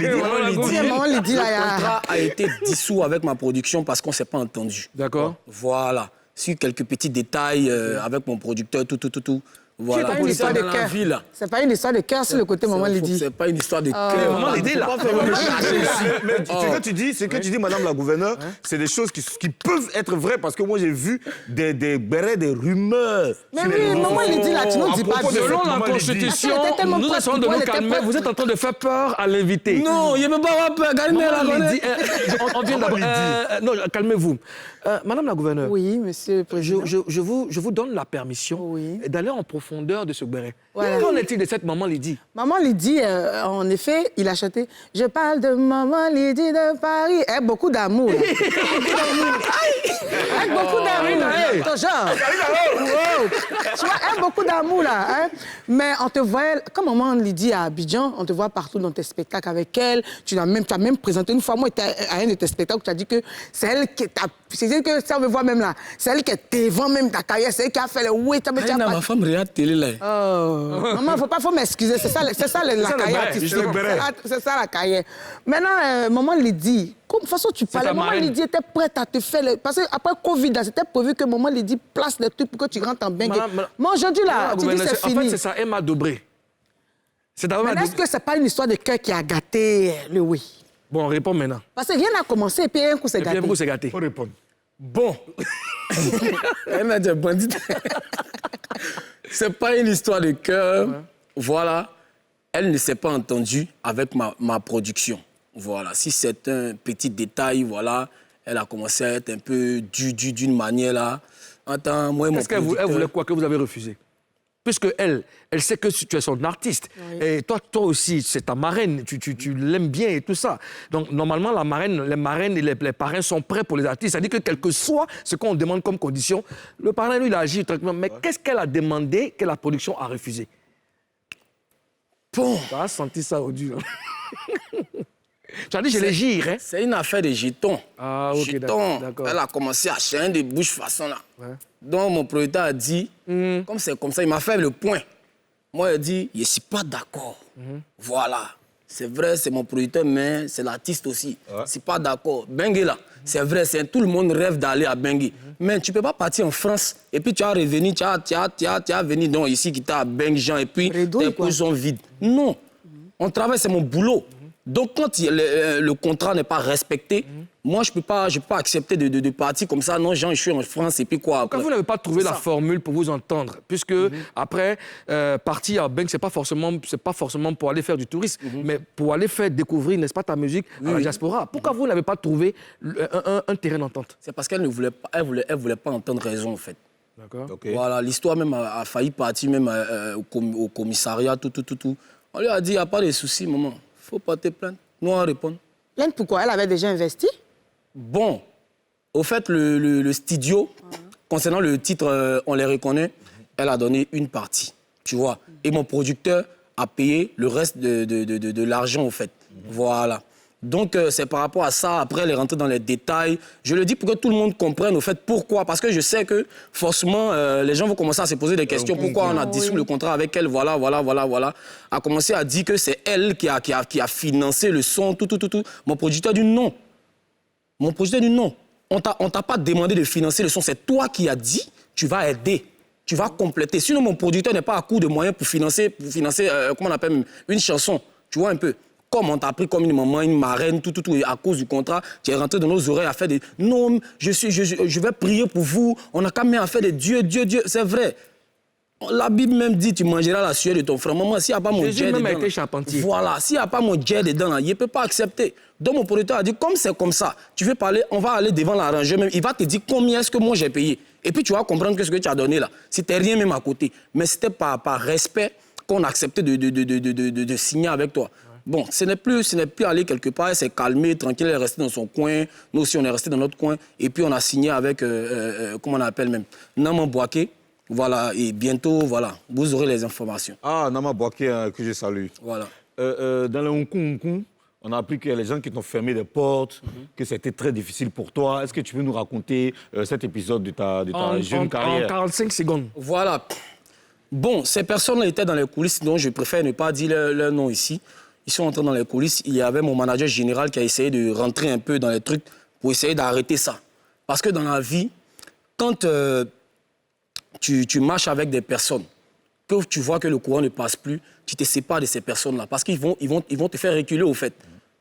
Speaker 3: Lydie, là,
Speaker 6: le contrat a été dissous avec ma production parce qu'on ne s'est pas entendu.
Speaker 1: D'accord.
Speaker 6: Voilà. Sur quelques petits détails avec mon producteur, tout. Voilà.
Speaker 3: C'est pas une histoire de
Speaker 6: Dans la
Speaker 3: cœur.
Speaker 6: vie, là.
Speaker 3: C'est pas une histoire de cœur sur le côté Maman Lydie.
Speaker 6: C'est pas une histoire de cœur.
Speaker 1: Maman Lydie, là.
Speaker 6: Faut pas faire me chercher ici.
Speaker 2: Mais ce que tu dis, Madame la gouverneure, c'est des choses qui peuvent être vraies parce que moi j'ai vu des bérets, des rumeurs.
Speaker 3: Mais
Speaker 2: sur les
Speaker 3: oui,
Speaker 2: réseaux
Speaker 3: Maman
Speaker 2: sociaux.
Speaker 3: Lydie, là, tu nous dis pas
Speaker 2: propos de
Speaker 3: de...
Speaker 1: Selon
Speaker 2: Maman
Speaker 1: la
Speaker 2: Lydie.
Speaker 1: Constitution,
Speaker 3: Elle était tellement
Speaker 1: nous
Speaker 3: prête
Speaker 1: essayons de
Speaker 3: pour
Speaker 1: nous
Speaker 3: elle, elle était
Speaker 1: calmer.
Speaker 3: prête.
Speaker 1: Vous êtes en train de faire peur à l'invité.
Speaker 6: Non, il ne peut pas avoir peur. Regardez la
Speaker 1: Maman
Speaker 6: connaît.
Speaker 1: Lydie, on vient d'abord. Non, calmez-vous. Madame la gouverneure,
Speaker 3: Oui, monsieur le président.
Speaker 1: je vous donne la permission
Speaker 3: Oui.
Speaker 1: d'aller en profondeur de ce béret.
Speaker 3: Voilà.
Speaker 1: Qu'en est-il de cette maman Lydie?
Speaker 3: Maman Lydie, en effet, il a chanté « Je parle de Maman Lydie de Paris ». Avec beaucoup d'amour. Avec beaucoup d'amour. Ton genre. Wow. Tu vois, avec beaucoup d'amour, là. Hein? Mais on te voit, comme Maman Lydie à Abidjan, on te voit partout dans tes spectacles avec elle. Tu as même présenté une fois, moi, à un de tes spectacles, tu as dit que c'est elle qui t'a... C'est que ça, on me voit même là. C'est elle qui est devant même ta carrière. C'est elle qui a fait le oui.
Speaker 6: Ma femme regarde télé, là.
Speaker 3: Oh. Maman, faut m'excuser. C'est ça la carrière artistique. C'est ça la carrière. Maintenant, Maman Lydie, de toute façon, tu parlais. Maman Lydie était prête à te faire. Parce qu'après Covid, c'était prévu que Maman Lydie place des trucs pour que tu rentres en bengue. Mais aujourd'hui, là, tu dis c'est fini.
Speaker 1: En fait, c'est ça, Emma Dobré. C'est d'abord.
Speaker 3: Mais est-ce que c'est pas une histoire de cœur qui a gâté le oui?
Speaker 1: Bon, on répond maintenant.
Speaker 3: Parce que rien n'a commencé et puis un coup c'est
Speaker 1: Et puis,
Speaker 3: gâté.
Speaker 1: un coup, c'est gâté.
Speaker 2: Faut répondre.
Speaker 6: Bon. Elle m'a dit bandit. C'est pas une histoire de cœur. Ouais. Voilà. Elle ne s'est pas entendue avec ma production. Voilà. Si c'est un petit détail, voilà, elle a commencé à être un peu d'une manière là. Attends, moi, mon
Speaker 1: producteur... Elle voulait quoi que vous avez refusé? Puisque elle sait que tu es son artiste. Oui. Et toi aussi, c'est ta marraine, tu l'aimes bien et tout ça. Donc, normalement, les marraines et les parrains sont prêts pour les artistes. C'est-à-dire que quel que soit ce qu'on demande comme condition, le parrain, lui, il agit tranquillement. Mais qu'est-ce qu'elle a demandé que la production a refusé? Bon. Tu as senti ça au dur. Tu as dit, je les gire, hein?
Speaker 6: C'est une affaire de jetons.
Speaker 1: Ah, ok,
Speaker 6: jetons.
Speaker 1: d'accord.
Speaker 6: Elle a commencé à changer de bouche façon là. Ouais. Donc, mon producteur a dit, comme c'est comme ça, il m'a fait le point. Moi, il a dit, je ne suis pas d'accord. Voilà. C'est vrai, c'est mon producteur, mais c'est l'artiste aussi. Je ne suis pas d'accord. Bengue là, c'est vrai, tout le monde rêve d'aller à Bengue. Mais tu ne peux pas partir en France et puis tu as revenu, tu as venu donc, ici, qui t'a à Bengue, Jean, et puis tes couilles sont vides. Non. On travaille, c'est mon boulot. Donc, quand le contrat n'est pas respecté, moi, je ne peux pas accepter de partir comme ça. Non, Jean, je suis en France, et puis quoi après?
Speaker 1: Quand vous n'avez pas trouvé la formule pour vous entendre, puisque après, partir à Bengue, ce n'est pas forcément pour aller faire du tourisme, mais pour aller faire découvrir, n'est-ce pas, ta musique à la diaspora. Pourquoi vous n'avez pas trouvé un terrain d'entente?
Speaker 6: C'est parce qu'elle ne voulait pas, elle voulait pas entendre raison, en fait.
Speaker 1: D'accord.
Speaker 2: Okay.
Speaker 6: Voilà, l'histoire même a failli partir même au commissariat, tout. On lui a dit, il n'y a pas de souci, maman. Il faut porter plainte. Nous, on répond.
Speaker 3: Plainte pourquoi? Elle avait déjà investi?
Speaker 6: Bon, au fait, le studio, concernant le titre On les reconnaît, elle a donné une partie, tu vois. Et mon producteur a payé le reste de l'argent, au fait. Voilà. Donc, c'est par rapport à ça, après, elle est rentrée dans les détails. Je le dis pour que tout le monde comprenne, au fait, pourquoi. Parce que je sais que, forcément, les gens vont commencer à se poser des questions. Pourquoi on a dissous le contrat avec elle, voilà. A commencé à dire que c'est elle qui a financé le son, tout. Mon producteur dit non. Mon producteur dit non. On t'a pas demandé de financer le son, c'est toi qui as dit, tu vas aider. Tu vas compléter. Sinon, mon producteur n'est pas à court de moyens pour financer comment on appelle, une chanson. Tu vois un peu. Comme on t'a pris comme une maman, une marraine, tout, et à cause du contrat, tu es rentré dans nos oreilles à faire des... Non, je vais prier pour vous, on n'a qu'à même à faire des dieux, c'est vrai. La Bible même dit, tu mangeras la sueur de ton frère. Maman, s'il n'y a pas mon
Speaker 1: Jésus
Speaker 6: jet
Speaker 1: même
Speaker 6: dedans...
Speaker 1: a été charpentier.
Speaker 6: Voilà, s'il n'y a pas mon jet dedans, là, il ne peut pas accepter. Donc mon producteur a dit, comme c'est comme ça, tu veux parler, on va aller devant l'arrangeur même, il va te dire combien est-ce que moi j'ai payé. Et puis tu vas comprendre que ce que tu as donné là, c'était rien même à côté. Mais c'était par respect qu'on acceptait de signer avec toi. Bon, ce n'est plus aller quelque part, elle s'est calmée, tranquille, elle est restée dans son coin. Nous aussi, on est restés dans notre coin. Et puis, on a signé avec, comment on appelle même, Naman Bouaké. Voilà, et bientôt, voilà, vous aurez les informations.
Speaker 2: Ah, Nama Bouaké, que je salue.
Speaker 6: Voilà.
Speaker 2: Dans le Hong Kong, on a appris que les gens qui t'ont fermé des portes, que c'était très difficile pour toi. Est-ce que tu peux nous raconter cet épisode de ta jeune carrière?
Speaker 1: En 45 secondes.
Speaker 6: Voilà. Bon, ces personnes étaient dans les coulisses, donc je préfère ne pas dire leur nom ici. Ils sont entrés dans les coulisses. Il y avait mon manager général qui a essayé de rentrer un peu dans les trucs pour essayer d'arrêter ça. Parce que dans la vie, quand tu marches avec des personnes, que tu vois que le courant ne passe plus, tu te sépares de ces personnes-là. Parce qu'ils vont te faire reculer, au fait.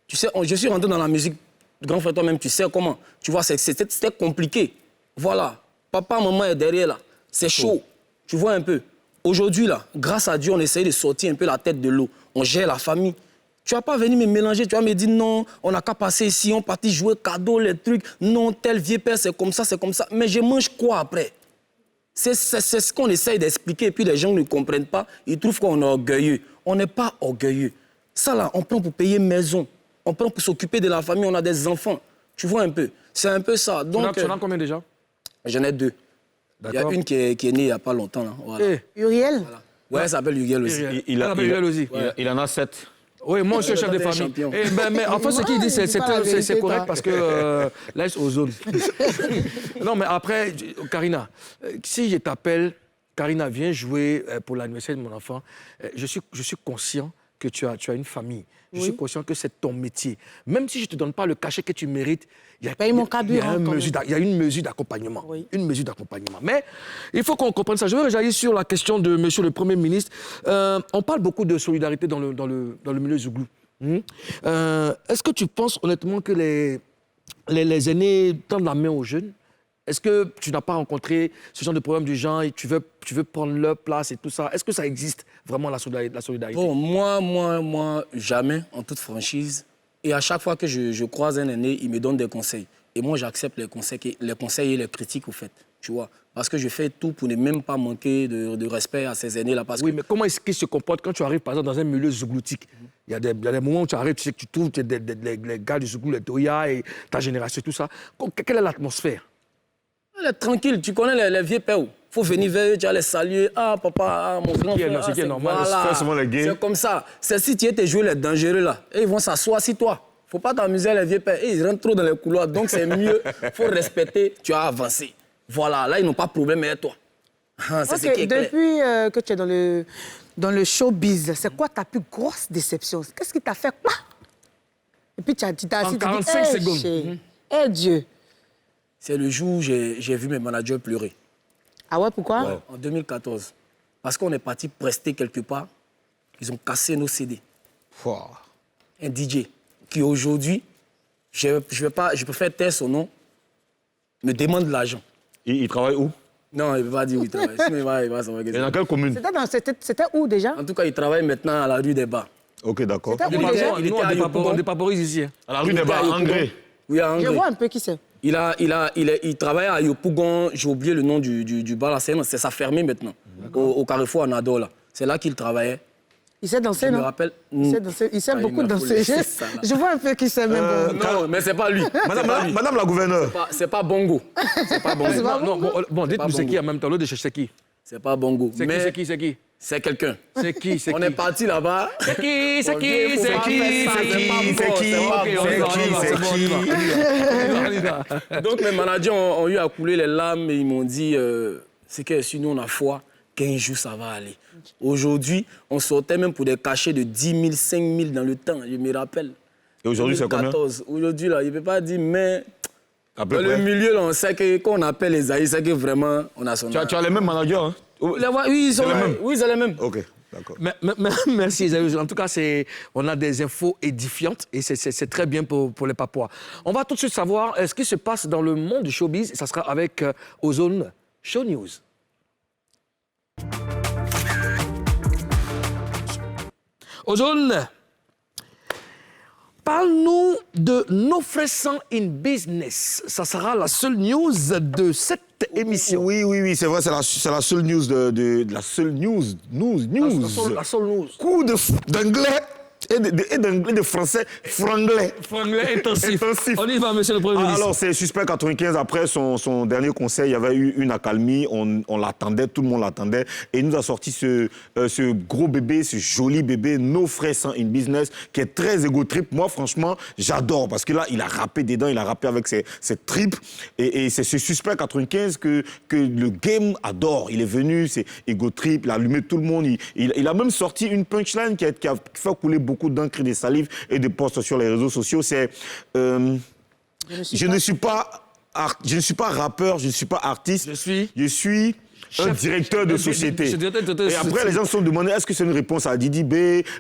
Speaker 6: Tu sais, je suis rentré dans la musique, grand frère, toi-même, tu sais comment. Tu vois, c'était compliqué. Voilà. Papa, maman est derrière, là. C'est chaud. Tu vois un peu. Aujourd'hui, là, grâce à Dieu, on essaye de sortir un peu la tête de l'eau. On gère la famille. Tu vas pas venir me mélanger, tu vas me dire non, on n'a qu'à passer ici, on partit jouer cadeau, les trucs. Non, tel vieux père, c'est comme ça. Mais je mange quoi après? C'est ce qu'on essaye d'expliquer, et puis les gens ne comprennent pas. Ils trouvent qu'on est orgueilleux. On n'est pas orgueilleux. Ça, là, on prend pour payer maison. On prend pour s'occuper de la famille, on a des enfants. Tu vois un peu? C'est un peu ça. Donc,
Speaker 1: Tu en as combien déjà?
Speaker 6: J'en ai 2. Il y a une qui est née il n'y a pas longtemps. Là. Voilà.
Speaker 3: Uriel?
Speaker 6: Voilà. Ouais, elle s'appelle Uriel aussi.
Speaker 1: Uriel aussi.
Speaker 2: Il en a 7.
Speaker 1: Oui, moi aussi, chef de famille. Mais enfin, ce qu'il dit, c'est correct parce que laisse aux zones. Non, mais après, Karina, si je t'appelle, Karina, viens jouer pour l'anniversaire de mon enfant, je suis conscient que tu as une famille. Je suis conscient que c'est ton métier. Même si je ne te donne pas le cachet que tu mérites, il y a une mesure d'accompagnement. Oui. Une mesure d'accompagnement. Mais il faut qu'on comprenne ça. Je veux réagir sur la question de monsieur le Premier ministre. On parle beaucoup de solidarité dans le milieu zouglou. Est-ce que tu penses honnêtement que les aînés tendent la main aux jeunes? Est-ce que tu n'as pas rencontré ce genre de problème du genre et tu veux prendre leur place et tout ça? Est-ce que ça existe vraiment, la solidarité?
Speaker 6: Bon, moi, jamais, en toute franchise. Et à chaque fois que je croise un aîné, il me donne des conseils. Et moi, j'accepte les conseils et les critiques, au fait. Tu vois? Parce que je fais tout pour ne même pas manquer de respect à ces aînés-là.
Speaker 1: Oui, mais comment est-ce qu'ils se comportent quand tu arrives, par exemple, dans un milieu zougloutique? Il y a des moments où tu arrives, tu sais que tu trouves les gars du zouglou, les Doya et ta génération, tout ça. Quelle est l'atmosphère?
Speaker 6: Elle est tranquille, tu connais les vieux pères. Il faut venir vers eux, tu vas les saluer. Ah, papa, mon grand frère.
Speaker 1: C'est normal.
Speaker 6: C'est comme ça. C'est si tu étais joué les dangereux là. Et ils vont s'asseoir si toi. Il ne faut pas t'amuser les vieux pères. Et ils rentrent trop dans les couloirs. Donc c'est mieux. Il faut respecter. Tu as avancé. Voilà, là, ils n'ont pas de problème avec toi. C'est ce qui est clair.
Speaker 3: Depuis que tu es dans le showbiz, c'est quoi ta plus grosse déception? Qu'est-ce qui t'a fait quoi? Et puis tu as assis,
Speaker 1: en 45 secondes.
Speaker 3: Eh Dieu.
Speaker 6: C'est le jour où j'ai vu mes managers pleurer.
Speaker 3: Ah ouais, pourquoi?
Speaker 6: Ouais, en 2014. Parce qu'on est parti prester quelque part. Ils ont cassé nos CD.
Speaker 2: Wow.
Speaker 6: Un DJ qui aujourd'hui, je préfère taire son nom, me demande de l'argent.
Speaker 2: Il travaille où?
Speaker 6: Non, il ne peut pas dire où il travaille. Sinon, il va savoir.
Speaker 2: Et dans quelle commune?
Speaker 3: C'était où déjà?
Speaker 6: En tout cas, il travaille maintenant à la rue des Bas.
Speaker 2: Ok, d'accord.
Speaker 3: C'était où déjà?
Speaker 1: On dépaporise ici.
Speaker 2: À la rue des Bas, Angré.
Speaker 6: Oui, à Angré.
Speaker 3: Je vois un peu qui c'est.
Speaker 6: Il travaille à Yopougon, j'ai oublié le nom du bar, c'est ça fermé maintenant, au Carrefour à Nado, là. C'est là qu'il travaillait.
Speaker 3: Il sait danser,
Speaker 6: Je
Speaker 3: non?
Speaker 6: me rappelle.
Speaker 3: Il sait beaucoup danser. Je vois un peu qui c'est même.
Speaker 6: Non, mais c'est pas lui.
Speaker 2: Madame la gouverneure.
Speaker 6: C'est pas Bongo. C'est pas Bongo.
Speaker 1: Bon, dites-nous c'est qui en même temps, l'autre de c'est qui?
Speaker 6: C'est pas Bongo.
Speaker 1: C'est qui?
Speaker 6: c'est quelqu'un.
Speaker 1: C'est qui?
Speaker 6: On est parti là-bas.
Speaker 1: C'est qui? C'est
Speaker 6: Mon
Speaker 1: qui?
Speaker 6: Dieu, faut
Speaker 1: C'est
Speaker 6: pas
Speaker 1: qui?
Speaker 6: faire ça,
Speaker 1: C'est
Speaker 6: c'est
Speaker 1: qui?
Speaker 6: pas
Speaker 1: C'est
Speaker 6: bon,
Speaker 1: qui?
Speaker 6: c'est pas
Speaker 1: Ok,
Speaker 6: bon.
Speaker 1: on y va,
Speaker 2: C'est qui?
Speaker 1: on y va,
Speaker 2: C'est
Speaker 1: bon, on y va. On y va.
Speaker 6: Donc mes managers ont eu à couler les larmes et ils m'ont dit c'est que si nous on a foi, 15 jours ça va aller. Aujourd'hui, on sortait même pour des cachets de 10 000, 5 000 dans le temps, je me rappelle.
Speaker 2: Et aujourd'hui, c'est combien?
Speaker 6: 2014. Aujourd'hui, là, il ne peut pas dire, mais
Speaker 2: À peu
Speaker 6: dans le
Speaker 2: près.
Speaker 6: milieu, là, on sait que quand on appelle les Aïs, c'est que vraiment, on a son...
Speaker 2: Tu as les mêmes managers, hein?
Speaker 6: Oui, ils sont
Speaker 2: les mêmes.
Speaker 6: Oui, c'est les mêmes.
Speaker 2: Ok, d'accord.
Speaker 1: Merci, Isaïe. En tout cas, on a des infos édifiantes et c'est très bien pour les Papouas. On va tout de suite savoir ce qui se passe dans le monde du showbiz. Ça sera avec Ozone Show News. Ozone, parle-nous de No Fressan in Business. Ça sera la seule news de cette émission.
Speaker 2: Oui, c'est vrai, c'est la seule news la seule news.
Speaker 1: La seule news.
Speaker 2: Coup d'anglais et de français franglais.
Speaker 1: Franglais intensif.
Speaker 2: Intensif.
Speaker 1: On y va, monsieur le Premier ministre.
Speaker 2: Alors, c'est Suspect 95. Après son dernier conseil, il y avait eu une accalmie. On l'attendait, tout le monde l'attendait. Et il nous a sorti ce gros bébé, ce joli bébé, No Fressan in Business, qui est très égo-trip. Moi, franchement, j'adore. Parce que là, il a rappé dedans, il a rappé avec ses tripes. Et c'est ce Suspect 95 que le game adore. Il est venu, c'est égo-trip, il a allumé tout le monde. Il a même sorti une punchline qui a fait couler beaucoup d'encre et de salive et de posts sur les réseaux sociaux. C'est je ne suis pas rappeur, je ne suis pas artiste. Je suis un directeur de société. Et après, les gens se sont demandés, est-ce que c'est une réponse à Didi B?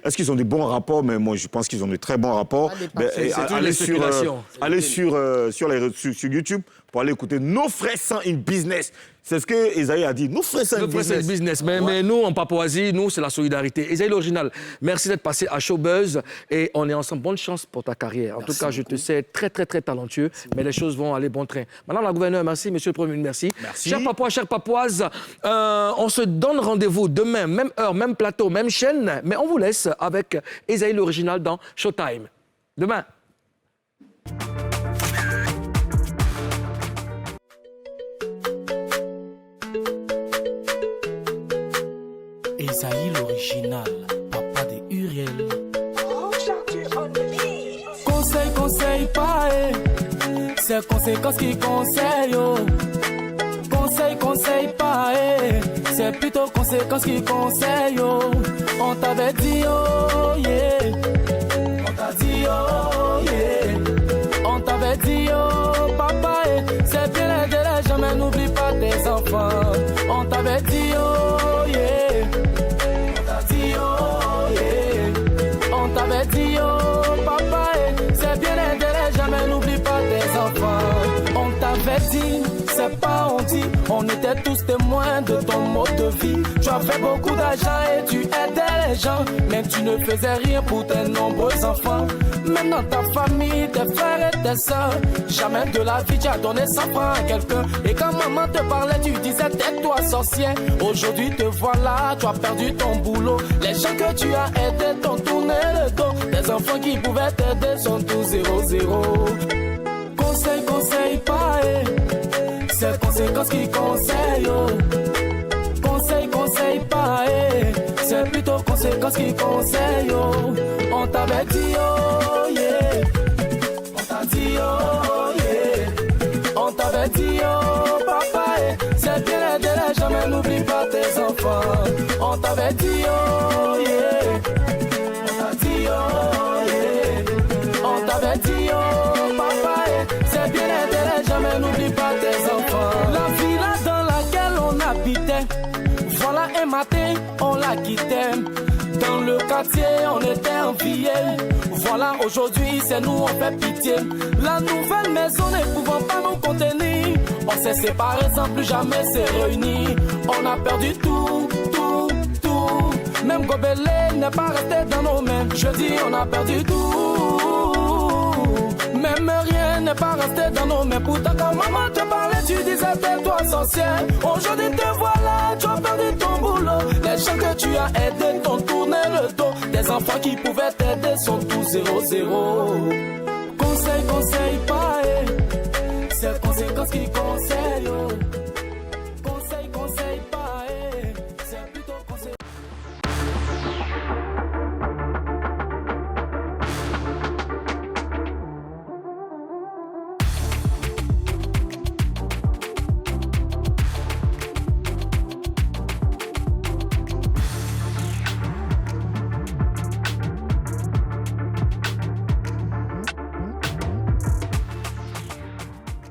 Speaker 2: Est-ce qu'ils ont des bons rapports? Mais moi, je pense qu'ils ont de très bons rapports. Allez sur YouTube pour aller écouter No Fressan in Business. C'est ce que Esaïe a dit. No Fressan in Business.
Speaker 1: Mais nous, en Papouasie, nous, c'est la solidarité. Esaïe l'original, merci d'être passé à Showbuzz et on est ensemble. Bonne chance pour ta carrière. En tout cas, je te sais très, très, très talentueux, mais les choses vont aller bon train. Madame la gouverneure, merci. Monsieur le Premier ministre, merci. Chers Papouas, chères Papouases, on se donne rendez-vous demain, même heure, même plateau, même chaîne, mais on vous laisse avec Esaïe l'original dans Showtime. Demain.
Speaker 7: Esaïe l'original, papa de Uriel. Conseil, pas, c'est conséquence qui conseille, oh. Conseil, pas, c'est plutôt conséquence qui conseille, oh. On t'avait dit, oh, yeah. On t'a dit, oh, yeah. On t'avait dit, oh, papa, c'est bien aider les gens, mais n'oublie pas tes enfants. On t'avait dit, oh, yeah. On t'avait dit, oh papa, c'est bien aider les gens, mais n'oublie pas tes enfants. On t'avait dit, c'est pas on dit, on était tous témoins de ton mode de vie. Tu as fait beaucoup d'argent et tu aidais les gens, mais tu ne faisais rien pour tes nombreux enfants. Maintenant ta famille, tes frères et tes soeurs, jamais de la vie tu as donné 100 francs à quelqu'un. Et quand maman te parlait, tu disais tais-toi sorcier. Aujourd'hui te voilà, tu as perdu ton boulot. Les gens que tu as aidés t'ont tourné le dos. Tes enfants qui pouvaient t'aider sont tous 0-0. Conseil, pas, c'est conséquence qui conseille, oh. Conseil, pas, c'est plutôt conséquence qui conseille, oh. On t'avait dit, oh, yeah. On t'a dit, oh, yeah. On t'avait dit, oh, papa, c'est bien aider les gens, mais n'oublie pas tes enfants. On t'avait dit, oh, yeah. On t'a dit, oh, yeah. On t'avait dit, oh, papa, c'est bien aider les gens, mais n'oublie pas tes enfants. La villa dans laquelle on habitait, voilà un matin, on la quittait. Dans le quartier, on était enviés. Voilà, aujourd'hui, c'est nous, on fait pitié. La nouvelle maison ne pouvant pas nous contenir. On s'est séparés sans plus jamais se réunir. On a perdu tout. Même Gobelin n'est pas resté dans nos mains. Je dis, on a perdu tout. Même rien n'est pas resté dans nos mains. Pourtant, quand maman te parlait, tu disais tais-toi sorcière. Aujourd'hui, te voilà, tu as perdu ton boulot. Les gens que tu as aidés t'ont tourné le dos. Des enfants qui pouvaient t'aider sont tous 0-0. Conseil, pas, c'est conséquence qui conseille, oh.